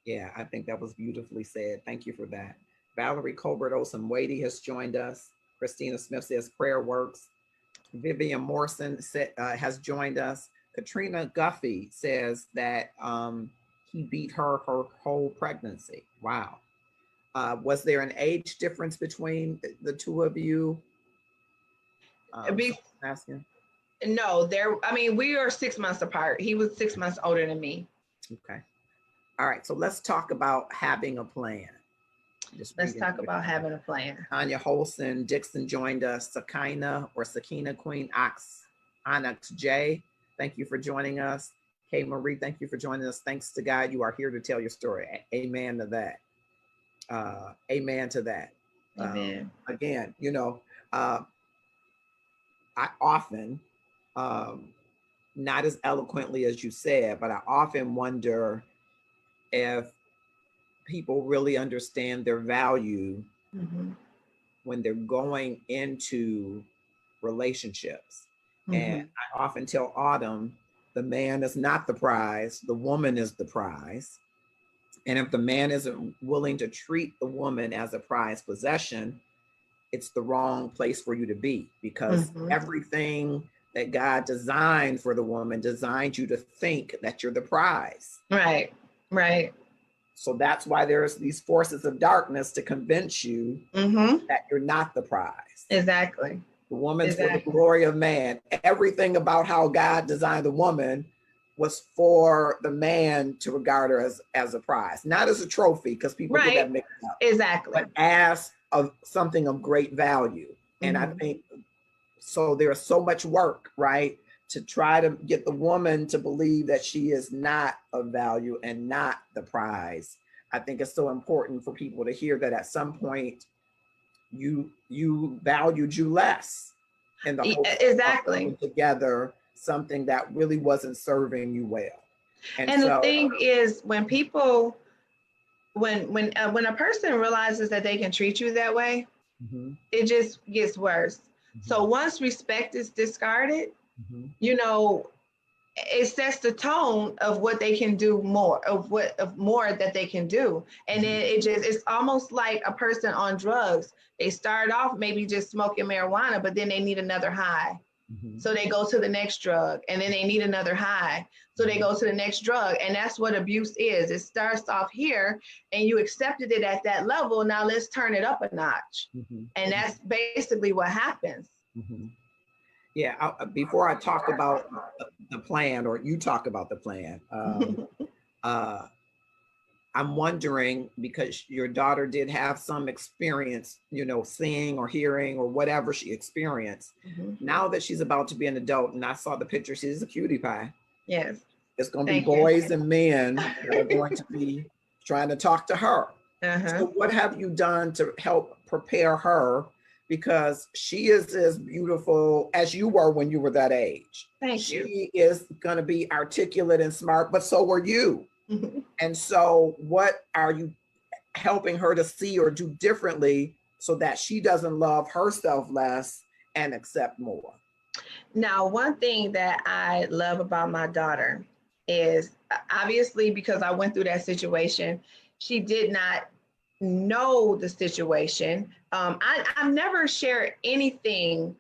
Yeah, I think that was beautifully said. Thank you for that. Valerie Colbert Olson Wadey has joined us. Christina Smith says prayer works. Vivian Morrison has joined us. Katrina Guffey says that he beat her whole pregnancy. Wow. Was there an age difference between the two of you? Asking. No, we are 6 months apart. He was 6 months older than me. Okay. All right. So let's talk about having a plan. Let's talk about having a plan. Tanya Holson Dixon joined us. Sakina Queen Onyx J. Thank you for joining us. Kay Marie, thank you for joining us. Thanks to God, you are here to tell your story. Amen to that. Amen to that. Amen. Again, I often, not as eloquently as you said, but I often wonder if people really understand their value when they're going into relationships. And I often tell Autumn, the man is not the prize, the woman is the prize. And if the man isn't willing to treat the woman as a prized possession, it's the wrong place for you to be, because everything that God designed for the woman designed you to think that you're the prize. Right. So that's why there's these forces of darkness to convince you that you're not the prize. Exactly. The woman's for the glory of man. Everything about how God designed the woman was for the man to regard her as a prize, not as a trophy, because people get that mixed up. Exactly. But as something of great value. And I think, so there's so much work, right, to try to get the woman to believe that she is not of value and not the prize. I think it's so important for people to hear that at some point you valued you less in the whole exactly together something that really wasn't serving you well. And so, the thing is, when people when a person realizes that they can treat you that way, Mhm. it just gets worse. Mhm. So once respect is discarded, Mhm. you know, it sets the tone of what they can do more, of more that they can do. And then it's almost like a person on drugs. They start off maybe just smoking marijuana, but then they need another high. Mhm. So they go to the next drug, and then they need another high. So they go to the next drug. And that's what abuse is. It starts off here and you accepted it at that level. Now let's turn it up a notch. Mhm. And that's basically what happens. Mhm. Yeah, before I talk about the plan, or you talk about the plan, uh, I'm wondering, because your daughter did have some experience, seeing or hearing or whatever she experienced. Now that she's about to be an adult, and I saw the picture, she's a cutie pie. Yes. It's going to be Thank you. boys and men that are going to be trying to talk to her. So what have you done to help prepare her? Because she is as beautiful as you were when you were that age. Thank you. She is going to be articulate and smart, but so were you. And so what are you helping her to see or do differently so that she doesn't love herself less and accept more? Now, one thing that I love about my daughter is, obviously, because I went through that situation, she did not know the situation. I've never shared anything,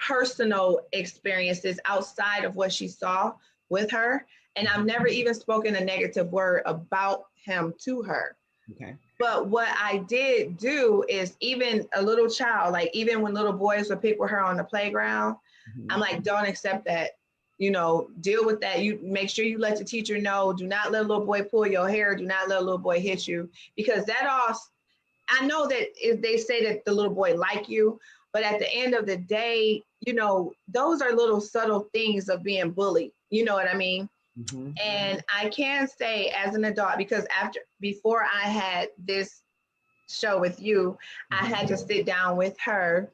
personal experiences outside of what she saw with her. And I've never even spoken a negative word about him to her. Okay. But what I did do is, even a little child, like even when little boys would pick with her on the playground, I'm like, don't accept that. Deal with that. You make sure you let the teacher know. Do not let a little boy pull your hair. Do not let a little boy hit you, because that all, I know that if they say that the little boy like you, but at the end of the day, those are little subtle things of being bullied. You know what I mean? And I can say, as an adult, because before I had this show with you, I had to sit down with her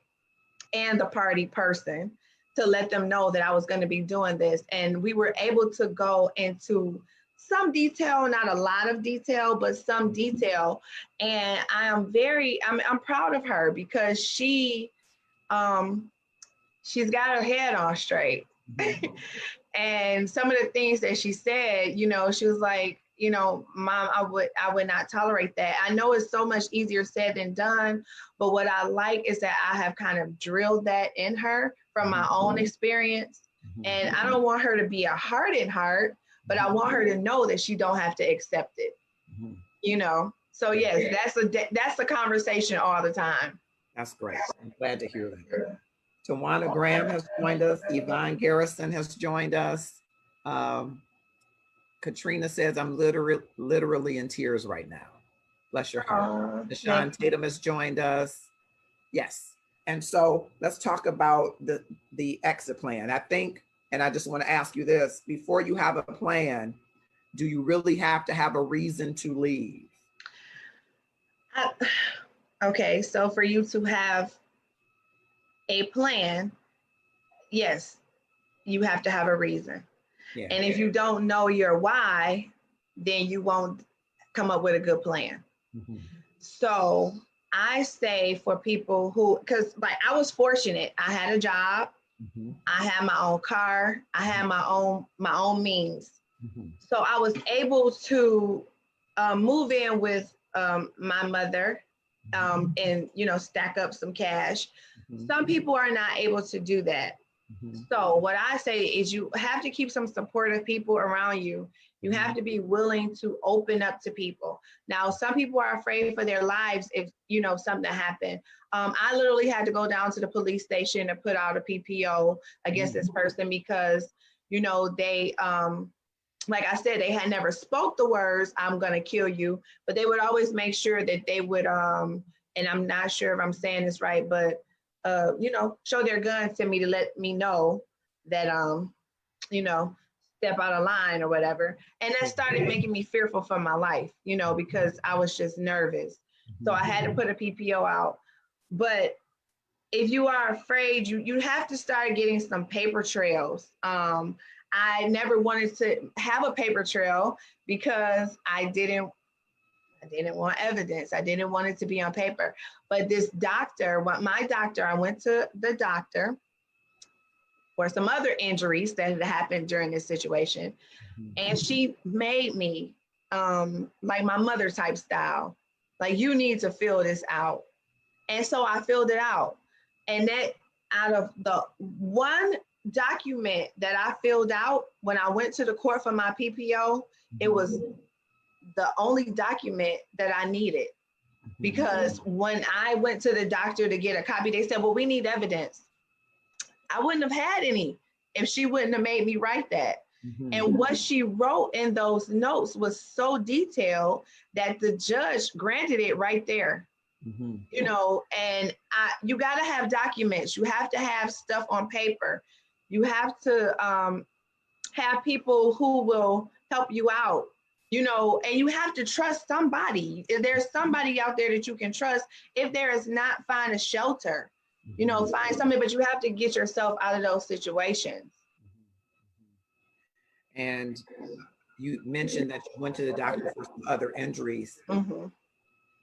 and the party person to let them know that I was going to be doing this. And we were able to go into some detail, not a lot of detail, but some detail. And I'm proud of her, because she's got her head on straight. And some of the things that she said, she was like, Mom, I would not tolerate that. I know it's so much easier said than done, but what I like is that I have kind of drilled that in her from my own experience. And I don't want her to be a hardened heart, but I want her to know that she don't have to accept it. So yes, that's a conversation all the time. That's great. I'm glad to hear that. Tawana Graham has joined us. Yvonne Garrison has joined us. Katrina says, I'm literally in tears right now. Bless your heart. Deshaun Tatum has joined us. Yes. And so let's talk about the exit plan. I think, and I just want to ask you this, before you have a plan, do you really have to have a reason to leave? Okay, so for you to have a plan, yes, you have to have a reason. Yeah. And if you don't know your why, then you won't come up with a good plan. So I say, for people who, because like I was fortunate, I had a job, I had my own car, I had my own means. So I was able to move in with my mother and stack up some cash. Some people are not able to do that. So what I say is, you have to keep some supportive people around you. You have to be willing to open up to people. Now, some people are afraid for their lives if something happened. I literally had to go down to the police station and put out a PPO against this person, because they like I said, they had never spoke the words, I'm gonna kill you, but they would always make sure that they would, and I'm not sure if I'm saying this right, but show their guns to me to let me know that, step out of line or whatever. And that started making me fearful for my life, because I was just nervous. So I had to put a PPO out. But if you are afraid, you have to start getting some paper trails. I never wanted to have a paper trail because I didn't didn't want evidence. I didn't want it to be on paper. But this doctor, my doctor, I went to the doctor for some other injuries that had happened during this situation. And she made me like my mother type style, like, you need to fill this out. And so I filled it out. And that, out of the one document that I filled out when I went to the court for my PPO, it was the only document that I needed. Because when I went to the doctor to get a copy, they said, well, we need evidence. I wouldn't have had any if she wouldn't have made me write that. And what she wrote in those notes was so detailed that the judge granted it right there. You know, and you got to have documents. You have to have stuff on paper. You have to have people who will help you out, you know, and you have to trust somebody. If there's somebody out there that you can trust, if there is not, find a shelter, you know, find somebody, but you have to get yourself out of those situations. And you mentioned that you went to the doctor for some other injuries.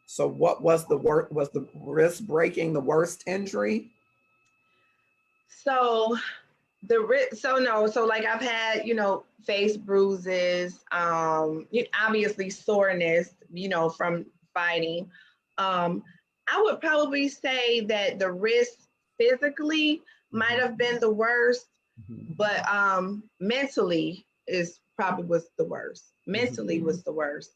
So what was the worst? Was the wrist breaking the worst injury? So like I've had, you know, face bruises, obviously soreness, you know, from fighting. I would probably say that the wrist physically might have been the worst, but mentally was the worst. Mentally was the worst.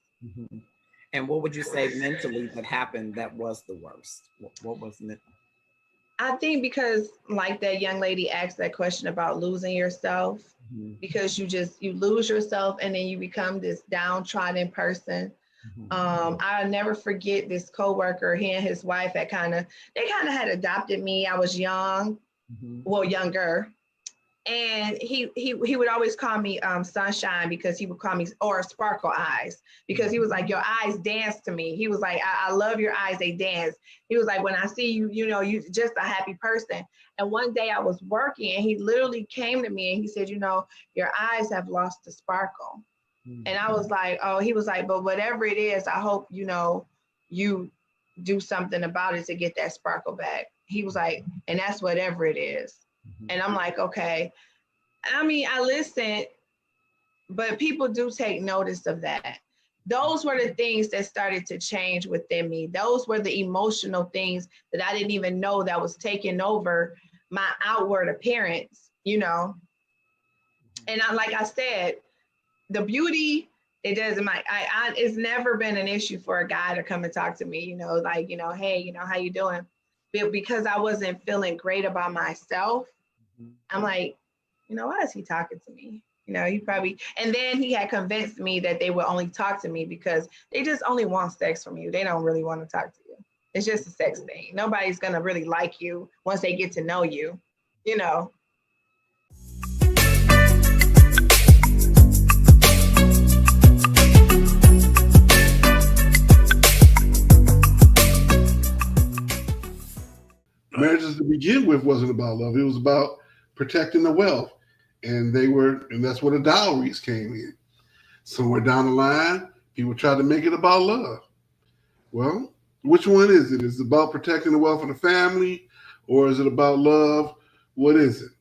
And what would you say mentally that happened that was the worst? What was it? I think because, like that young lady asked that question about losing yourself, because you lose yourself and then you become this downtrodden person. I'll never forget this coworker. He and his wife they kind of had adopted me. I was young, well, younger. And he would always call me Sunshine, because he would call me, or Sparkle Eyes, because he was like, your eyes dance to me. He was like, I love your eyes, they dance. He was like, when I see you, you know, you're just a happy person. And one day I was working and he literally came to me and he said, you know, your eyes have lost the sparkle. And I was like, oh, he was like, but whatever it is, I hope, you know, you do something about it to get that sparkle back. He was like, and that's whatever it is. And I'm like, okay. I mean, I listened, but people do take notice of that. Those were the things that started to change within me. Those were the emotional things that I didn't even know that was taking over my outward appearance, you know. And like I said, the beauty, it doesn't matter. It's never been an issue for a guy to come and talk to me, you know, like, you know, hey, you know, how you doing? But because I wasn't feeling great about myself, I'm like, you know, why is he talking to me? You know, he probably, and then he had convinced me that they would only talk to me because they just only want sex from you. They don't really want to talk to you. It's just a sex thing. Nobody's going to really like you once they get to know you, you know. Marriages to begin with wasn't about love. It was about protecting the wealth. And that's where the dowries came in. Somewhere down the line, people tried to make it about love. Well, which one is it? Is it about protecting the wealth of the family, or is it about love? What is it?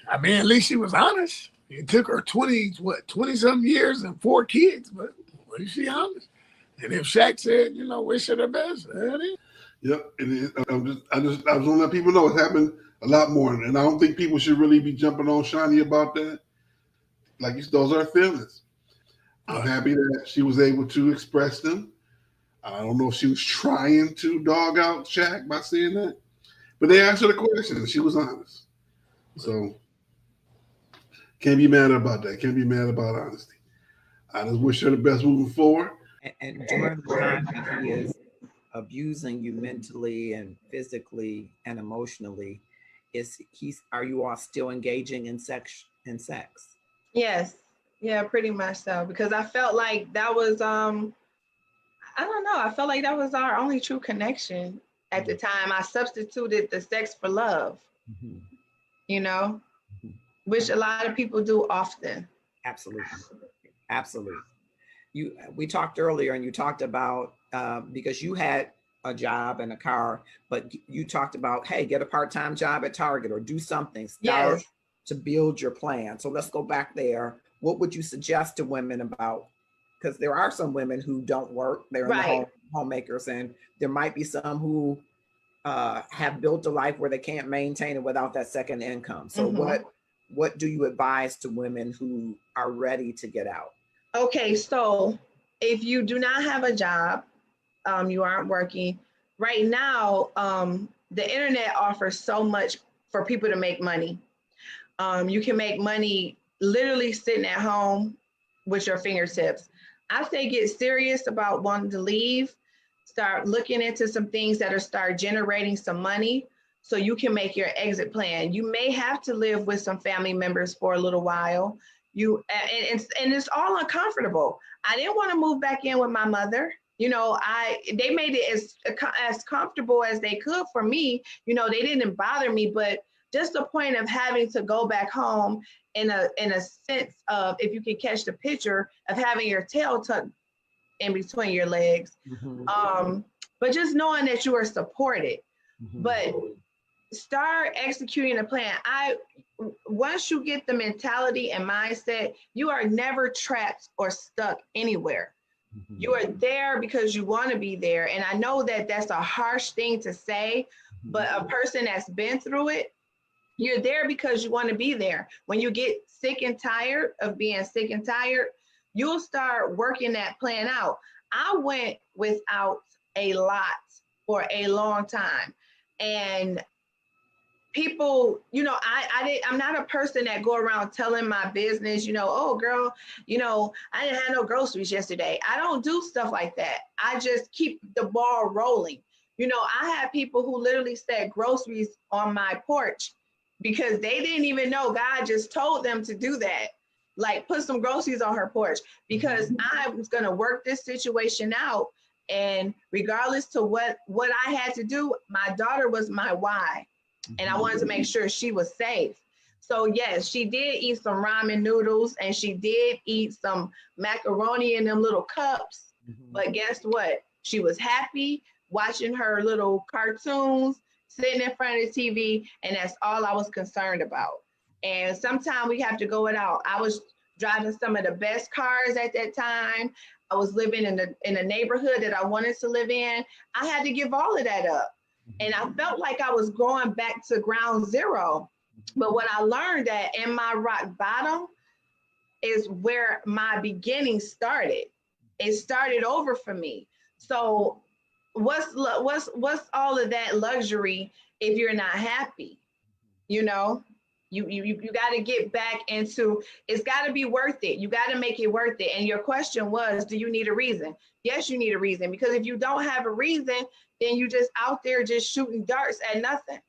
I mean, at least she was honest. It took her 20-something years and 4 kids, but at least she honest. And if Shaq said, you know, wish her the best, that is. Yep. And I just want to let people know it happened a lot more. And I don't think people should really be jumping on Shani about that. Like, those are feelings. I'm happy that she was able to express them. I don't know if she was trying to dog out Shaq by saying that, but they asked her the question and she was honest. So can't be mad about that. Can't be mad about honesty. I just wish her the best moving forward. And during the time that he is abusing you mentally and physically and emotionally, are you all still engaging in sex? Yes. Yeah, pretty much so. Because I felt like that was I don't know. I felt like that was our only true connection at the time. I substituted the sex for love, you know, which a lot of people do often. Absolutely. Absolutely. we talked earlier, and you talked about because you had a job and a car, but you talked about, hey, get a part-time job at Target or do something, start Yes. to build your plan. So let's go back there. What would you suggest to women about, because there are some women who don't work, they're in the Right. homemakers, and there might be some who have built a life where they can't maintain it without that second income. So what do you advise to women who are ready to get out? Okay, so if you do not have a job, you aren't working right now, the internet offers so much for people to make money. You can make money literally sitting at home with your fingertips. I say get serious about wanting to leave, start looking into some things that are start generating some money so you can make your exit plan. You may have to live with some family members for a little while. And it's all uncomfortable. I didn't want to move back in with my mother. You know, they made it as comfortable as they could for me. You know, they didn't bother me, but just the point of having to go back home in a sense of, if you can catch the picture, of having your tail tucked in between your legs. But just knowing that you are supported. But start executing a plan. Once you get the mentality and mindset, you are never trapped or stuck anywhere. You are there because you want to be there. And I know that that's a harsh thing to say, but a person that's been through it, you're there because you want to be there. When you get sick and tired of being sick and tired, you'll start working that plan out. I went without a lot for a long time. And people, you know, I'm not a person that go around telling my business, you know, oh girl, you know, I didn't have no groceries yesterday. I don't do stuff like that. I just keep the ball rolling. You know, I had people who literally said groceries on my porch because they didn't even know God just told them to do that. Like, put some groceries on her porch, because I was going to work this situation out. And regardless to what I had to do, my daughter was my why. And I wanted to make sure she was safe. So yes, she did eat some ramen noodles, and she did eat some macaroni in them little cups. But guess what? She was happy watching her little cartoons, sitting in front of the TV, and that's all I was concerned about. And sometimes we have to go it out. I was driving some of the best cars at that time. I was living in a neighborhood that I wanted to live in. I had to give all of that up. And I felt like I was going back to ground zero. But what I learned that in my rock bottom is where my beginning started. It started over for me. So what's all of that luxury if you're not happy? You know, you got to get back into, it's got to be worth it. You got to make it worth it. And your question was, do you need a reason? Yes, you need a reason, because if you don't have a reason, then you just out there just shooting darts at nothing.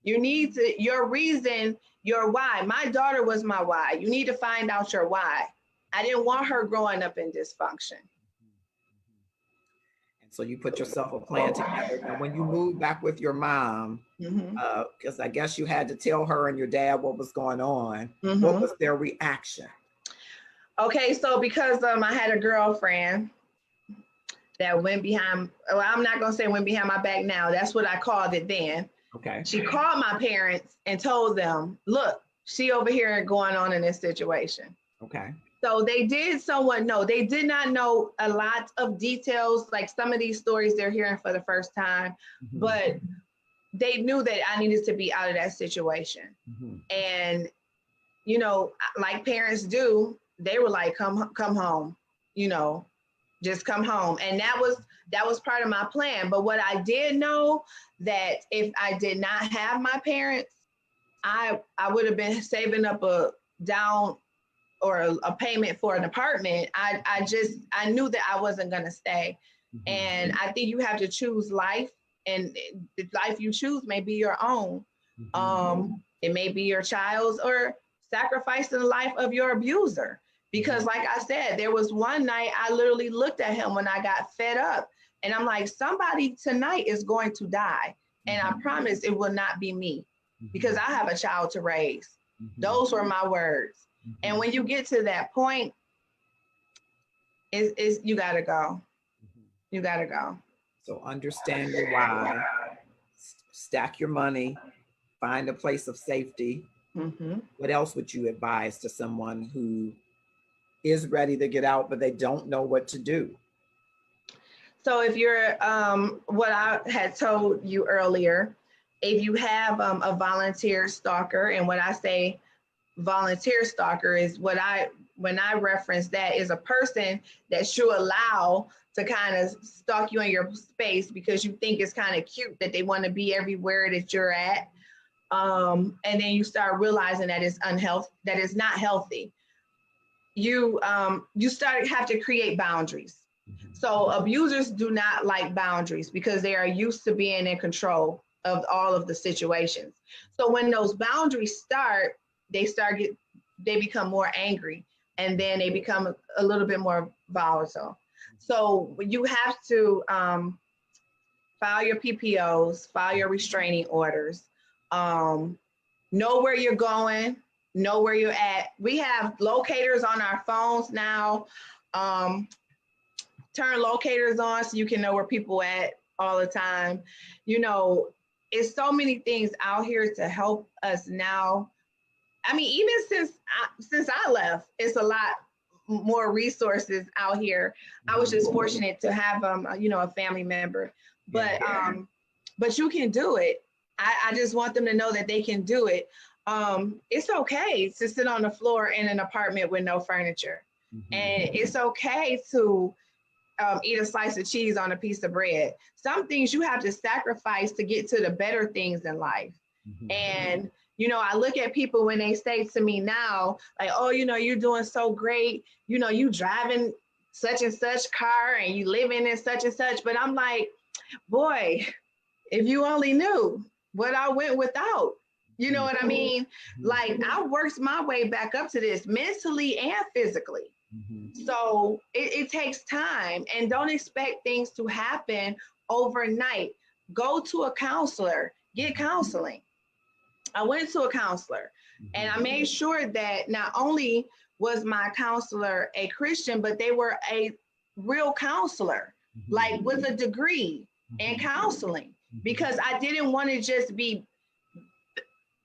You need your reason, your why. My daughter was my why. You need to find out your why. I didn't want her growing up in dysfunction. So you put yourself a plan together. And when you moved back with your mom, because I guess you had to tell her and your dad what was going on, what was their reaction? Okay, so because I had a girlfriend that went behind, well, I'm not gonna say went behind my back now. That's what I called it then. Okay. She called my parents and told them, look, she over here going on in this situation. Okay. So they did somewhat know. They did not know a lot of details, like some of these stories they're hearing for the first time, but they knew that I needed to be out of that situation. And, you know, like parents do, they were like, come home, you know, just come home. And that was part of my plan. But what I did know, that if I did not have my parents, I would have been saving up a down or a payment for an apartment. I knew that I wasn't going to stay. And I think you have to choose life, and the life you choose may be your own. It may be your child's, or sacrificing the life of your abuser. Because like I said, there was one night I literally looked at him when I got fed up, and I'm like, somebody tonight is going to die. And I promise it will not be me, because I have a child to raise. Those were my words. And when you get to that point, Is you gotta go. You gotta go. So understand your why, stack your money, find a place of safety. What else would you advise to someone who is ready to get out, but they don't know what to do? So if you're, what I had told you earlier, if you have a volunteer stalker, and when I say volunteer stalker is when I reference that is a person that you allow to kind of stalk you in your space because you think it's kind of cute that they want to be everywhere that you're at. And then you start realizing that it's unhealthy, that it's not healthy. You have to create boundaries. So abusers do not like boundaries because they are used to being in control of all of the situations. So when those boundaries start, they become more angry, and then they become a little bit more volatile. So you have to file your PPOs, file your restraining orders, know where you're going, know where you're at. We have locators on our phones now. Turn locators on so you can know where people at all the time. You know, it's so many things out here to help us now. I mean, even since I left, it's a lot more resources out here. I was just fortunate to have a family member, but you can do it. I just want them to know that they can do it. It's okay to sit on the floor in an apartment with no furniture, and it's okay to eat a slice of cheese on a piece of bread. Some things you have to sacrifice to get to the better things in life. And I look at people when they say to me now, like, oh, you're doing so great. You driving such and such car and you living in such and such. But I'm like, boy, if you only knew what I went without, you know what I mean? Like, I worked my way back up to this mentally and physically. So it takes time, and don't expect things to happen overnight. Go to a counselor, get counseling. I went to a counselor, and I made sure that not only was my counselor a Christian, but they were a real counselor, like with a degree in counseling, because I didn't want to just be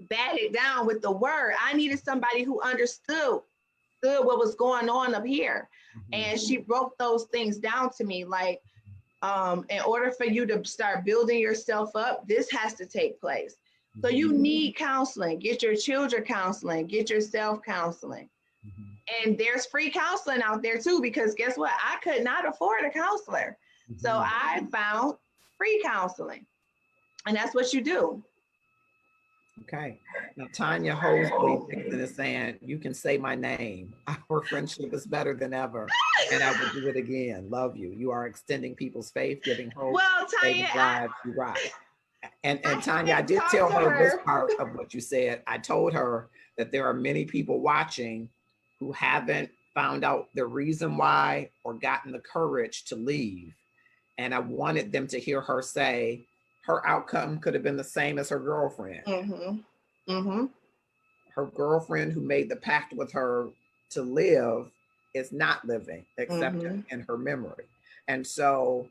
batted down with the word. I needed somebody who understood what was going on up here. And she broke those things down to me, like, in order for you to start building yourself up, this has to take place. So you need counseling. Get your children counseling, get yourself counseling. And there's free counseling out there too, because guess what? I could not afford a counselor. So I found free counseling, and that's what you do. Okay. Now, Tanya Hosley is saying, you can say my name. Our friendship is better than ever, and I will do it again. Love you. You are extending people's faith, giving hope. Well, Tanya, lives. You rock. And Tanya, I did tell her this part of what you said. I told her that there are many people watching who haven't found out the reason why or gotten the courage to leave. And I wanted them to hear her say, her outcome could have been the same as her girlfriend. Her girlfriend who made the pact with her to live is not living, except in her memory. And so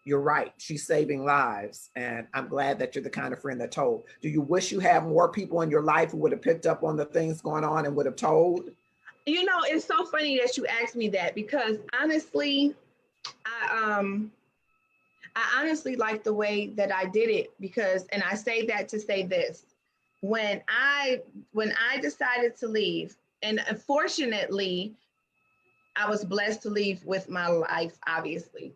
you're right, she's saving lives. And I'm glad that you're the kind of friend that told. Do you wish you had more people in your life who would have picked up on the things going on and would have told? It's so funny that you asked me that, because honestly, I honestly like the way that I did it, because, and I say that to say this, when I decided to leave, and unfortunately, I was blessed to leave with my life, obviously,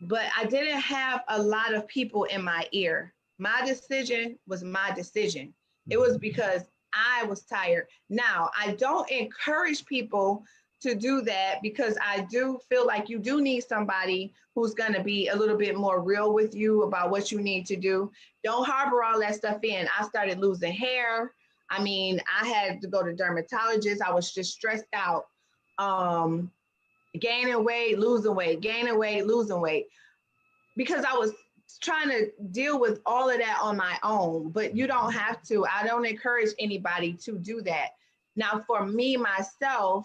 but I didn't have a lot of people in my ear. My decision was my decision. It was because I was tired. Now, I don't encourage people to do that, because I do feel like you do need somebody who's going to be a little bit more real with you about what you need to do. Don't harbor all that stuff in. I started losing hair. I mean, I had to go to dermatologists. I was just stressed out, gaining weight, losing weight, gaining weight, losing weight, because I was trying to deal with all of that on my own. But you don't have to. I don't encourage anybody to do that. Now, for me, myself,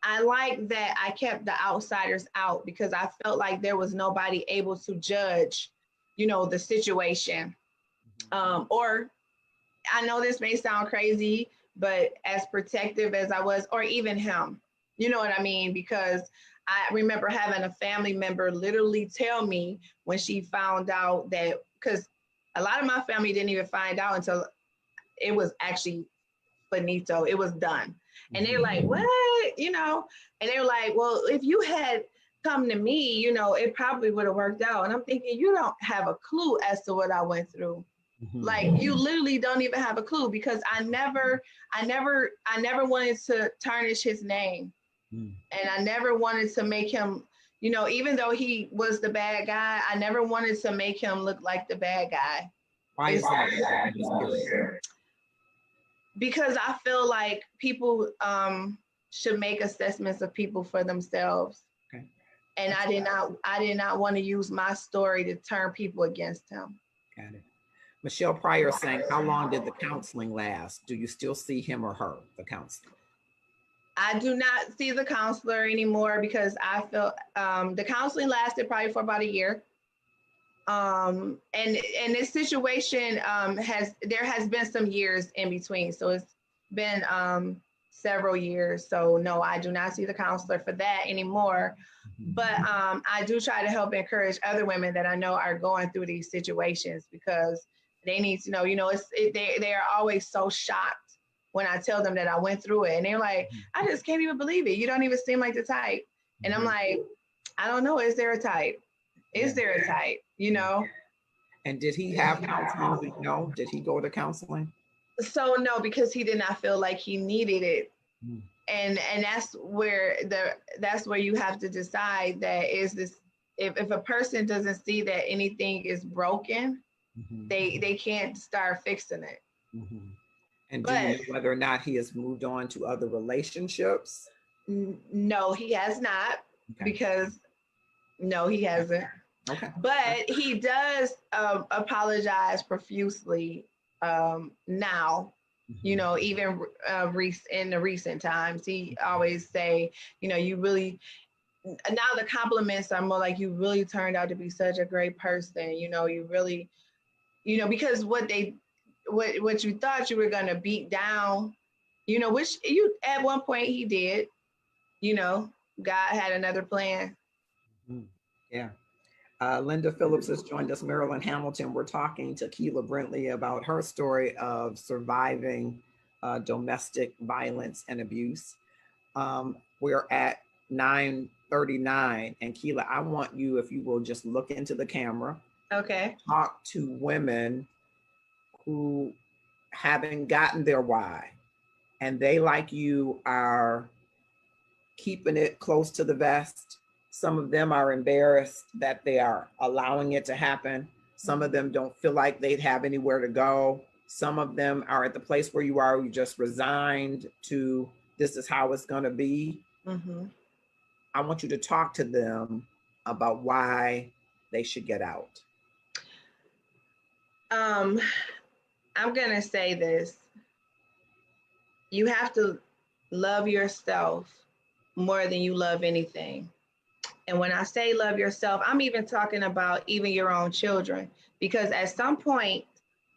I like that I kept the outsiders out because I felt like there was nobody able to judge, the situation. Or I know this may sound crazy, but as protective as I was, or even him, you know what I mean? Because I remember having a family member literally tell me when she found out that, because a lot of my family didn't even find out until it was actually finito, it was done. And they're like, what? And they're like, well, if you had come to me, it probably would have worked out. And I'm thinking, you don't have a clue as to what I went through. Like, you literally don't even have a clue, because I never wanted to tarnish his name. And I never wanted to make him, even though he was the bad guy, I never wanted to make him look like the bad guy. Why is that? Because I feel like people should make assessments of people for themselves. Okay. And I did not want to use my story to turn people against him. Got it. Michelle Pryor saying, how long did the counseling last? Do you still see him or her, the counselor? I do not see the counselor anymore, because I feel the counseling lasted probably for about a year. And this situation there has been some years in between. So it's been several years. So no, I do not see the counselor for that anymore. But I do try to help encourage other women that I know are going through these situations, because they need to know, they are always so shocked when I tell them that I went through it. And they're like, I just can't even believe it. You don't even seem like the type. And I'm like, I don't know. Is there a type? Is there a type? And did he have counseling? No. Did he go to counseling? So no, because he did not feel like he needed it. And that's where you have to decide that if a person doesn't see that anything is broken, they can't start fixing it. And do you know whether or not he has moved on to other relationships? No, he has not. Okay. Because no, he hasn't. Okay. But he does apologize profusely now. Even in the recent times, he always say, you really, now the compliments are more like, you really turned out to be such a great person. You really, because what you thought you were going to beat down, which you at one point he did, God had another plan. Yeah. Linda Phillips has joined us. Marilyn Hamilton. We're talking to Keila Brintley about her story of surviving domestic violence and abuse. We're at 9:39, and Keila, I want you, if you will, just look into the camera. Okay. Talk to women who haven't gotten their why, and they, like you, are keeping it close to the vest. Some of them are embarrassed that they are allowing it to happen. Some of them don't feel like they'd have anywhere to go. Some of them are at the place where you are, you just resigned to, this is how it's going to be. I want you to talk to them about why they should get out. I'm going to say this. You have to love yourself more than you love anything. And when I say love yourself, I'm even talking about even your own children, because at some point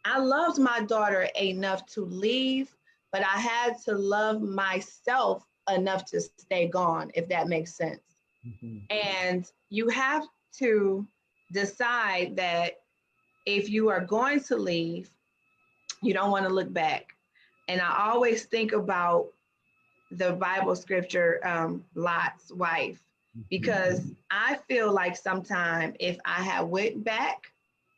I loved my daughter enough to leave, but I had to love myself enough to stay gone, if that makes sense. And you have to decide that if you are going to leave, you don't want to look back. And I always think about the Bible scripture, Lot's wife, because I feel like sometimes if I had went back,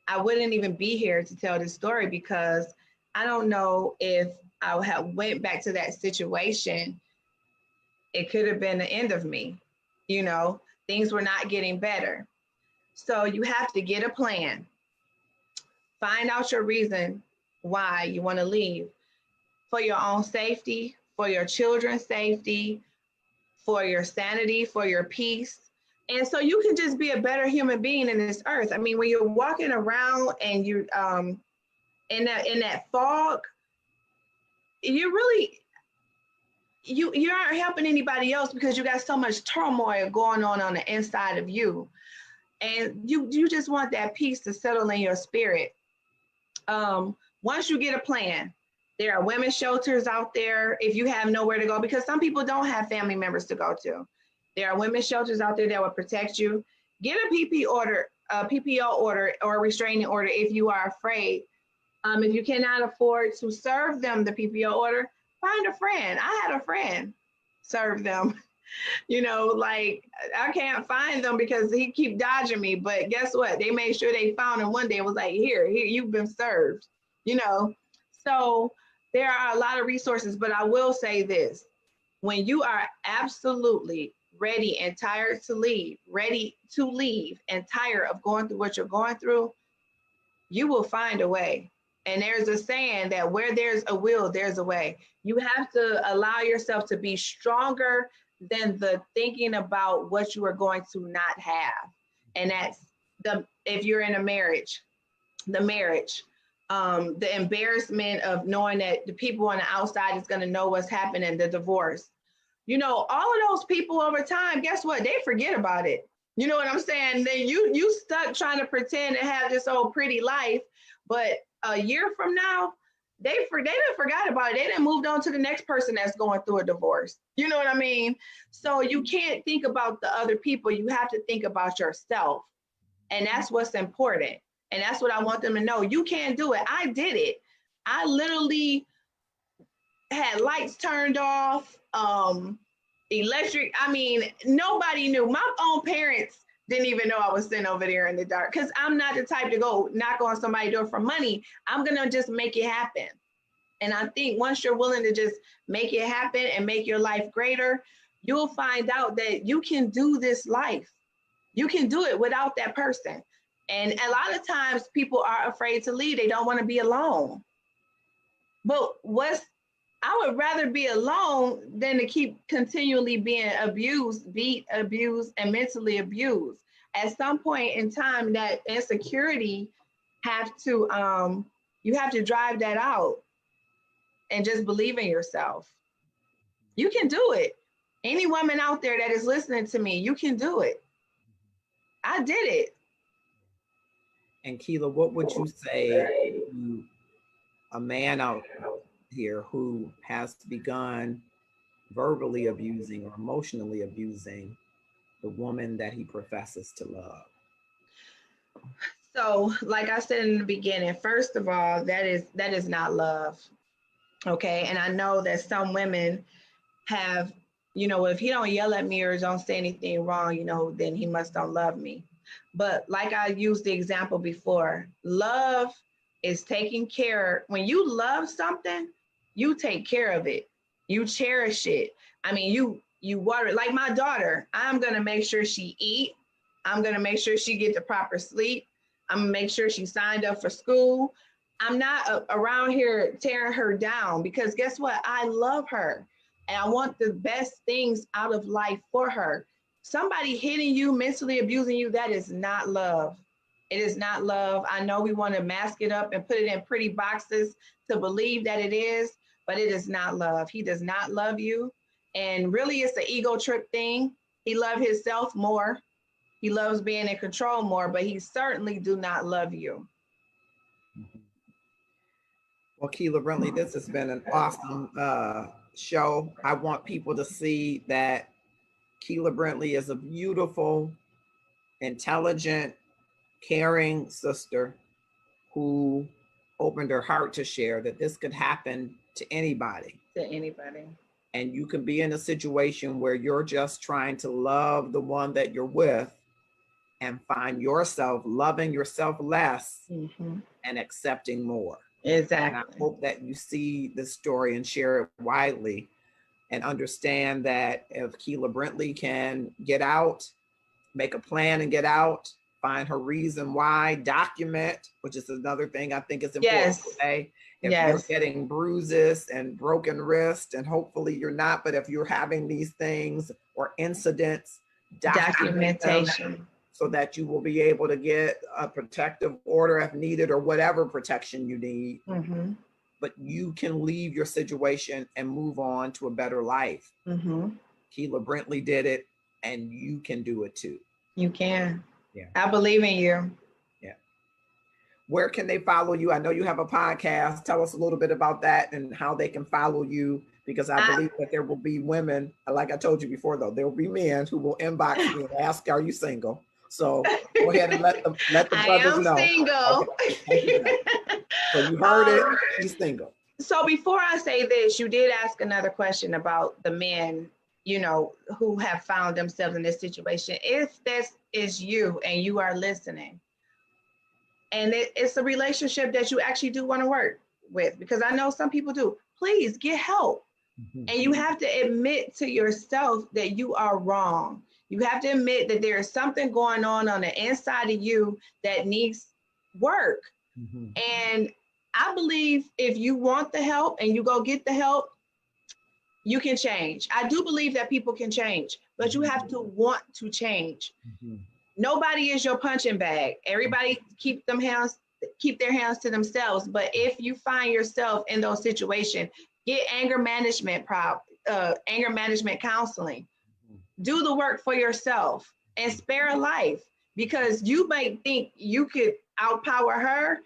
I wouldn't even be here to tell this story, because I don't know if I had went back to that situation, it could have been the end of me. Things were not getting better. So you have to get a plan. Find out your reason why you want to leave, for your own safety, for your children's safety, for your sanity, for your peace. And so you can just be a better human being in this earth. I mean, when you're walking around and you're in that fog, you really, you aren't helping anybody else because you got so much turmoil going on the inside of you. And you just want that peace to settle in your spirit. Once you get a plan, there are women's shelters out there if you have nowhere to go, because some people don't have family members to go to. There are women's shelters out there that will protect you. Get a PPO order or a restraining order if you are afraid. If you cannot afford to serve them the PPO order, find a friend. I had a friend serve them. Like, I can't find them because he keep dodging me. But guess what? They made sure they found him one day. It was like, here, you've been served. So there are a lot of resources. But I will say this: when you are absolutely ready and tired to leave, and tired of going through what you're going through, you will find a way. And there's a saying that where there's a will, there's a way. You have to allow yourself to be stronger than the thinking about what you are going to not have. And that's if you're in a marriage, the embarrassment of knowing that the people on the outside is going to know what's happening, the divorce. All of those people over time, guess what? They forget about it. You know what I'm saying? Then you stuck trying to pretend to have this old pretty life, but a year from now, they done forgot about it. They done moved on to the next person that's going through a divorce. You know what I mean? So you can't think about the other people. You have to think about yourself. And that's what's important. And that's what I want them to know. You can do it. I did it. I literally had lights turned off, electric. I mean, nobody knew. My own parents didn't even know I was sitting over there in the dark, because I'm not the type to go knock on somebody's door for money. I'm going to just make it happen. And I think once you're willing to just make it happen and make your life greater, you'll find out that you can do this life. You can do it without that person. And a lot of times people are afraid to leave. They don't want to be alone. But I would rather be alone than to keep continually being abused, beat, abused, and mentally abused. At some point in time, that insecurity you have to drive that out and just believe in yourself. You can do it. Any woman out there that is listening to me, you can do it. I did it. And Keila, what would you say to a man out here who has begun verbally abusing or emotionally abusing the woman that he professes to love? So, like I said in the beginning, first of all, that is not love. Okay. And I know that some women have, if he don't yell at me or don't say anything wrong, then he must don't love me. But like I used the example before, love is taking care. When you love something, you take care of it. You cherish it. I mean, you water it. Like my daughter, I'm going to make sure she eat. I'm going to make sure she get the proper sleep. I'm going to make sure she signed up for school. I'm not around here tearing her down, because guess what? I love her and I want the best things out of life for her. Somebody hitting you, mentally abusing you, that is not love. It is not love. I know we want to mask it up and put it in pretty boxes to believe that it is, but it is not love. He does not love you. And really, it's an ego trip thing. He loves himself more. He loves being in control more, but he certainly do not love you. Well, Keila Brintley, this has been an awesome show. I want people to see that Keila Brintley is a beautiful, intelligent, caring sister who opened her heart to share that this could happen to anybody. To anybody. And you can be in a situation where you're just trying to love the one that you're with and find yourself loving yourself less and accepting more. Exactly. And I hope that you see this story and share it widely and understand that if Keila Brintley can get out, make a plan and get out, find her reason why, document, which is another thing I think is important today. If you're getting bruises and broken wrist, and hopefully you're not, but if you're having these things or incidents, documentation, so that you will be able to get a protective order if needed, or whatever protection you need. but you can leave your situation and move on to a better life. Mm-hmm. Keila Brintley did it, and you can do it too. You can. Yeah. I believe in you. Yeah. Where can they follow you? I know you have a podcast. Tell us a little bit about that and how they can follow you, because I believe that there will be women, like I told you before, though, there will be men who will inbox me and ask, are you single? So go ahead and let the brothers know. I am single. Okay. So you heard it. She's single. So before I say this, you did ask another question about the men, you know, who have found themselves in this situation. If this is you and you are listening, and it's a relationship that you actually do want to work with, because I know some people do, please get help. Mm-hmm. And you have to admit to yourself that you are wrong. You have to admit that there is something going on the inside of you that needs work. Mm-hmm. And I believe if you want the help and you go get the help, you can change. I do believe that people can change, but you have to want to change. Mm-hmm. Nobody is your punching bag. Everybody keep their hands to themselves. But if you find yourself in those situations, get anger management counseling. Do the work for yourself and spare a life, because you might think you could outpower her,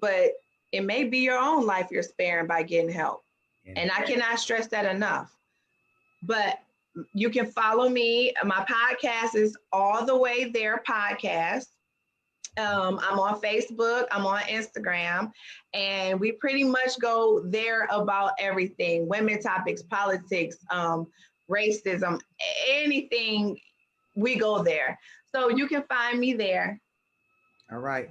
but it may be your own life you're sparing by getting help. And I cannot stress that enough. But you can follow me. My podcast is All the Way There Podcast. I'm on Facebook, I'm on Instagram, and we pretty much go there about everything: women topics, politics, racism, anything, we go there. So you can find me there. All right.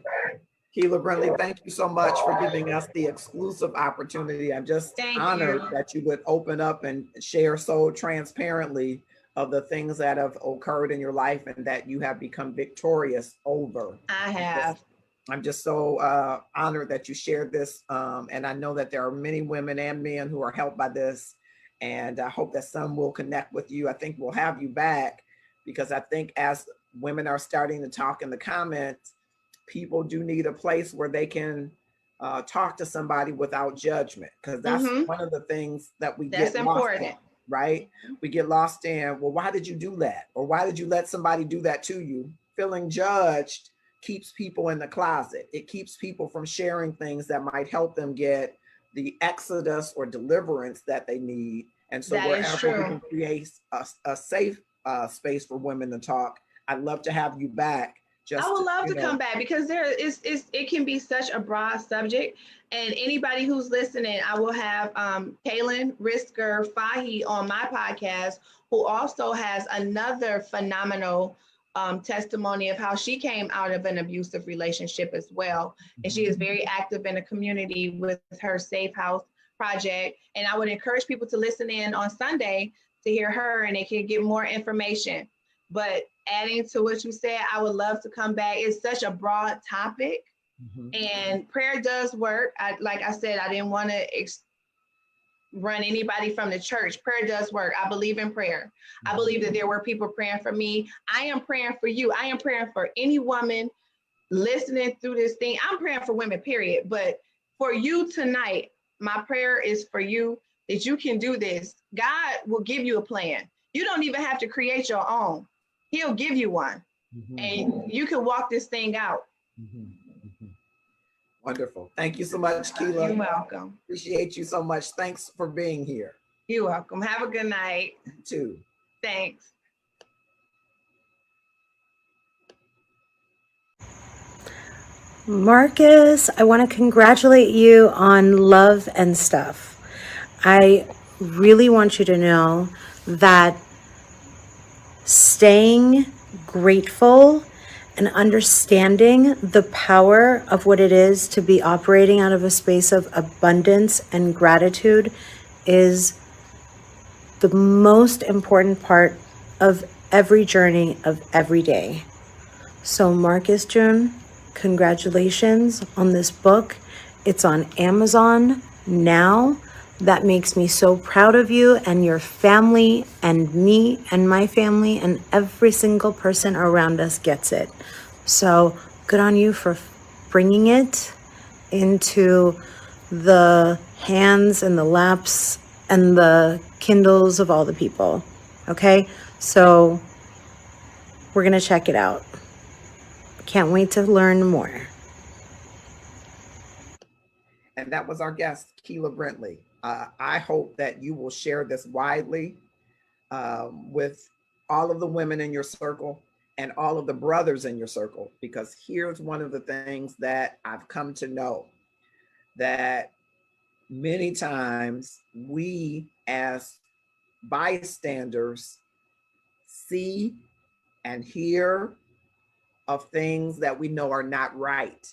Keila Brintley, thank you so much for giving us the exclusive opportunity. I'm just honored that you would open up and share so transparently of the things that have occurred in your life and that you have become victorious over. I have. I'm just so honored that you shared this. And I know that there are many women and men who are helped by this. And I hope that some will connect with you. I think we'll have you back, because I think as women are starting to talk in the comments, people do need a place where they can talk to somebody without judgment, because that's one of the things that we get lost in, right? We get lost in, well, why did you do that? Or why did you let somebody do that to you? Feeling judged keeps people in the closet. It keeps people from sharing things that might help them get the exodus or deliverance that they need. And so wherever we can create a safe space for women to talk, I'd love to have you back. I would love to come back, because it can be such a broad subject. And anybody who's listening, I will have Kaylin Risker Fahy on my podcast, who also has another phenomenal testimony of how she came out of an abusive relationship as well. And she is very active in the community with her Safe House project. And I would encourage people to listen in on Sunday to hear her, and they can get more information. But adding to what you said, I would love to come back. It's such a broad topic, and prayer does work. Like I said, I didn't want to run anybody from the church. Prayer does work. I believe in prayer. I believe that there were people praying for me. I am praying for you. I am praying for any woman listening through this thing. I'm praying for women, period. But for you tonight, my prayer is for you, that you can do this. God will give you a plan. You don't even have to create your own. He'll give you one, and you can walk this thing out. Wonderful. Thank you so much, Keila. You're welcome. Appreciate you so much. Thanks for being here. You're welcome. Have a good night. You too. Thanks. Marcus, I want to congratulate you on Love and Stuff. I really want you to know that staying grateful and understanding the power of what it is to be operating out of a space of abundance and gratitude is the most important part of every journey of every day. So Marcus June, congratulations on this book. It's on Amazon now. That makes me so proud of you and your family and me and my family, and every single person around us gets it. So good on you for bringing it into the hands and the laps and the Kindles of all the people. Okay, so we're going to check it out. Can't wait to learn more. And that was our guest, Keila Brintley. I hope that you will share this widely with all of the women in your circle and all of the brothers in your circle, because here's one of the things that I've come to know, that many times we as bystanders see and hear of things that we know are not right,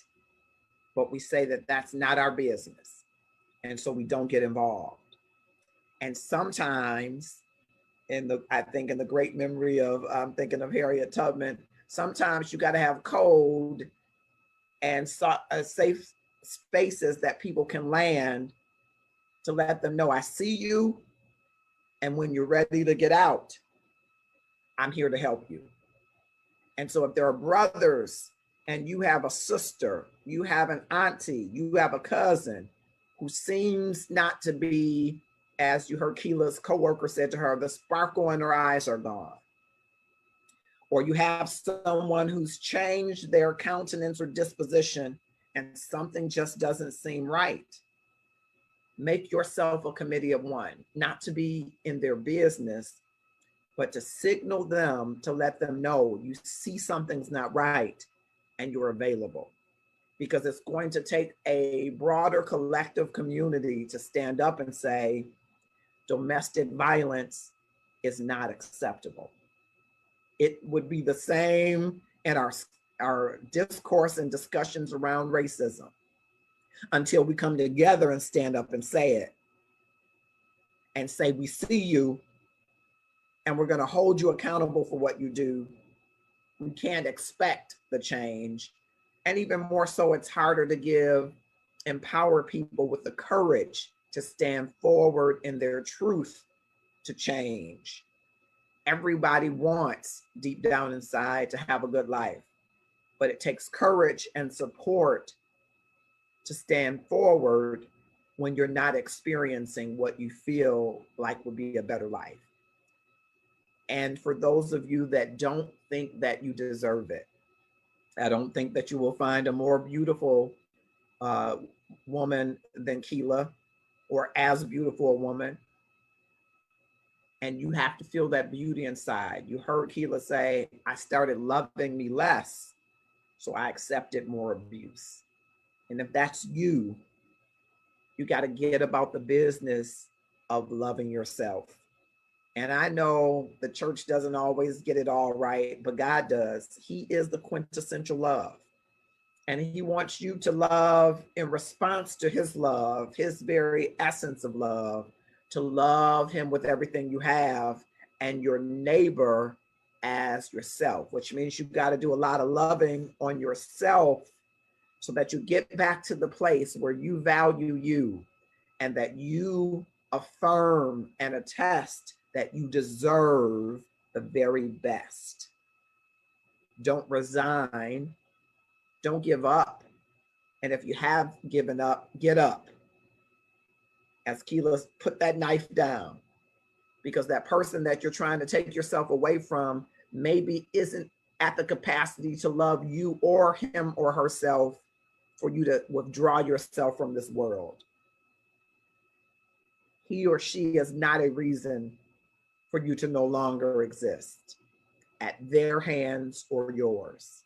but we say that that's not our business. And so we don't get involved. And sometimes I think in the great memory of, I'm thinking of Harriet Tubman, sometimes you got to have code and safe spaces that people can land to let them know, I see you. And when you're ready to get out, I'm here to help you. And so if there are brothers and you have a sister, you have an auntie, you have a cousin who seems not to be, as you heard Keila's coworker said to her, the sparkle in her eyes are gone. Or you have someone who's changed their countenance or disposition and something just doesn't seem right. Make yourself a committee of one, not to be in their business, but to signal them, to let them know you see something's not right and you're available. Because it's going to take a broader collective community to stand up and say, domestic violence is not acceptable. It would be the same in our discourse and discussions around racism until we come together and stand up and say it and say, we see you and we're going to hold you accountable for what you do. We can't expect the change. And even more so, it's harder to empower people with the courage to stand forward in their truth to change. Everybody wants deep down inside to have a good life, but it takes courage and support to stand forward when you're not experiencing what you feel like would be a better life. And for those of you that don't think that you deserve it, I don't think that you will find a more beautiful woman than Keila, or as beautiful a woman. And you have to feel that beauty inside. You heard Keila say, I started loving me less, so I accepted more abuse. And if that's you, you got to get about the business of loving yourself. And I know the church doesn't always get it all right, but God does. He is the quintessential love. And he wants you to love in response to his love, his very essence of love, to love him with everything you have and your neighbor as yourself, which means you've got to do a lot of loving on yourself so that you get back to the place where you value you and that you affirm and attest that you deserve the very best. Don't resign. Don't give up. And if you have given up, get up. As Keila put that knife down, because that person that you're trying to take yourself away from maybe isn't at the capacity to love you or him or herself for you to withdraw yourself from this world. He or she is not a reason for you to no longer exist at their hands or yours.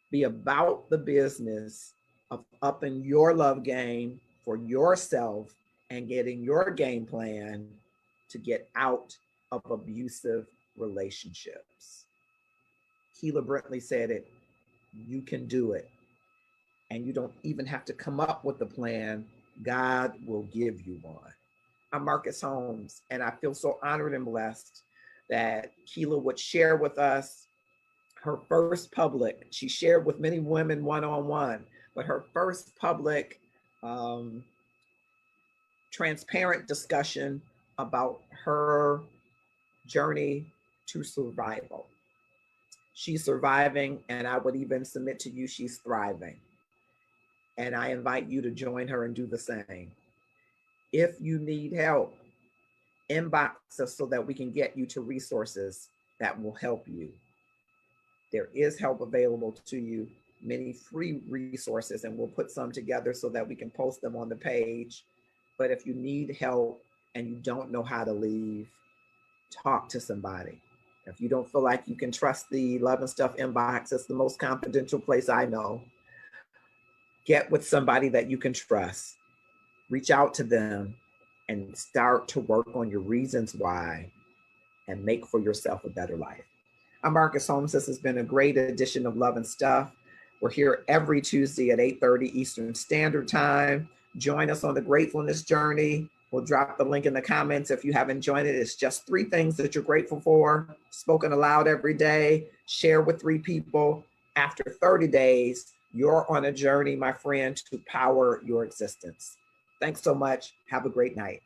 Be about the business of upping your love game for yourself and getting your game plan to get out of abusive relationships. Keila Brintley said it, you can do it. And you don't even have to come up with a plan. God will give you one. I'm Marcus Holmes, and I feel so honored and blessed that Keila would share with us her first public. She shared with many women one-on-one, but her first public transparent discussion about her journey to survival. She's surviving, and I would even submit to you, she's thriving. And I invite you to join her and do the same. If you need help, inbox us so that we can get you to resources that will help you. There is help available to you, many free resources, and we'll put some together so that we can post them on the page. But if you need help and you don't know how to leave, talk to somebody. If you don't feel like you can trust the Love and Stuff inbox, it's the most confidential place I know. Get with somebody that you can trust. Reach out to them and start to work on your reasons why and make for yourself a better life. I'm Marcus Holmes. This has been a great edition of Love and Stuff. We're here every Tuesday at 8:30 Eastern Standard Time. Join us on the gratefulness journey. We'll drop the link in the comments if you haven't joined it. It's just 3 things that you're grateful for, spoken aloud every day, share with 3 people. After 30 days, you're on a journey, my friend, to power your existence. Thanks so much. Have a great night.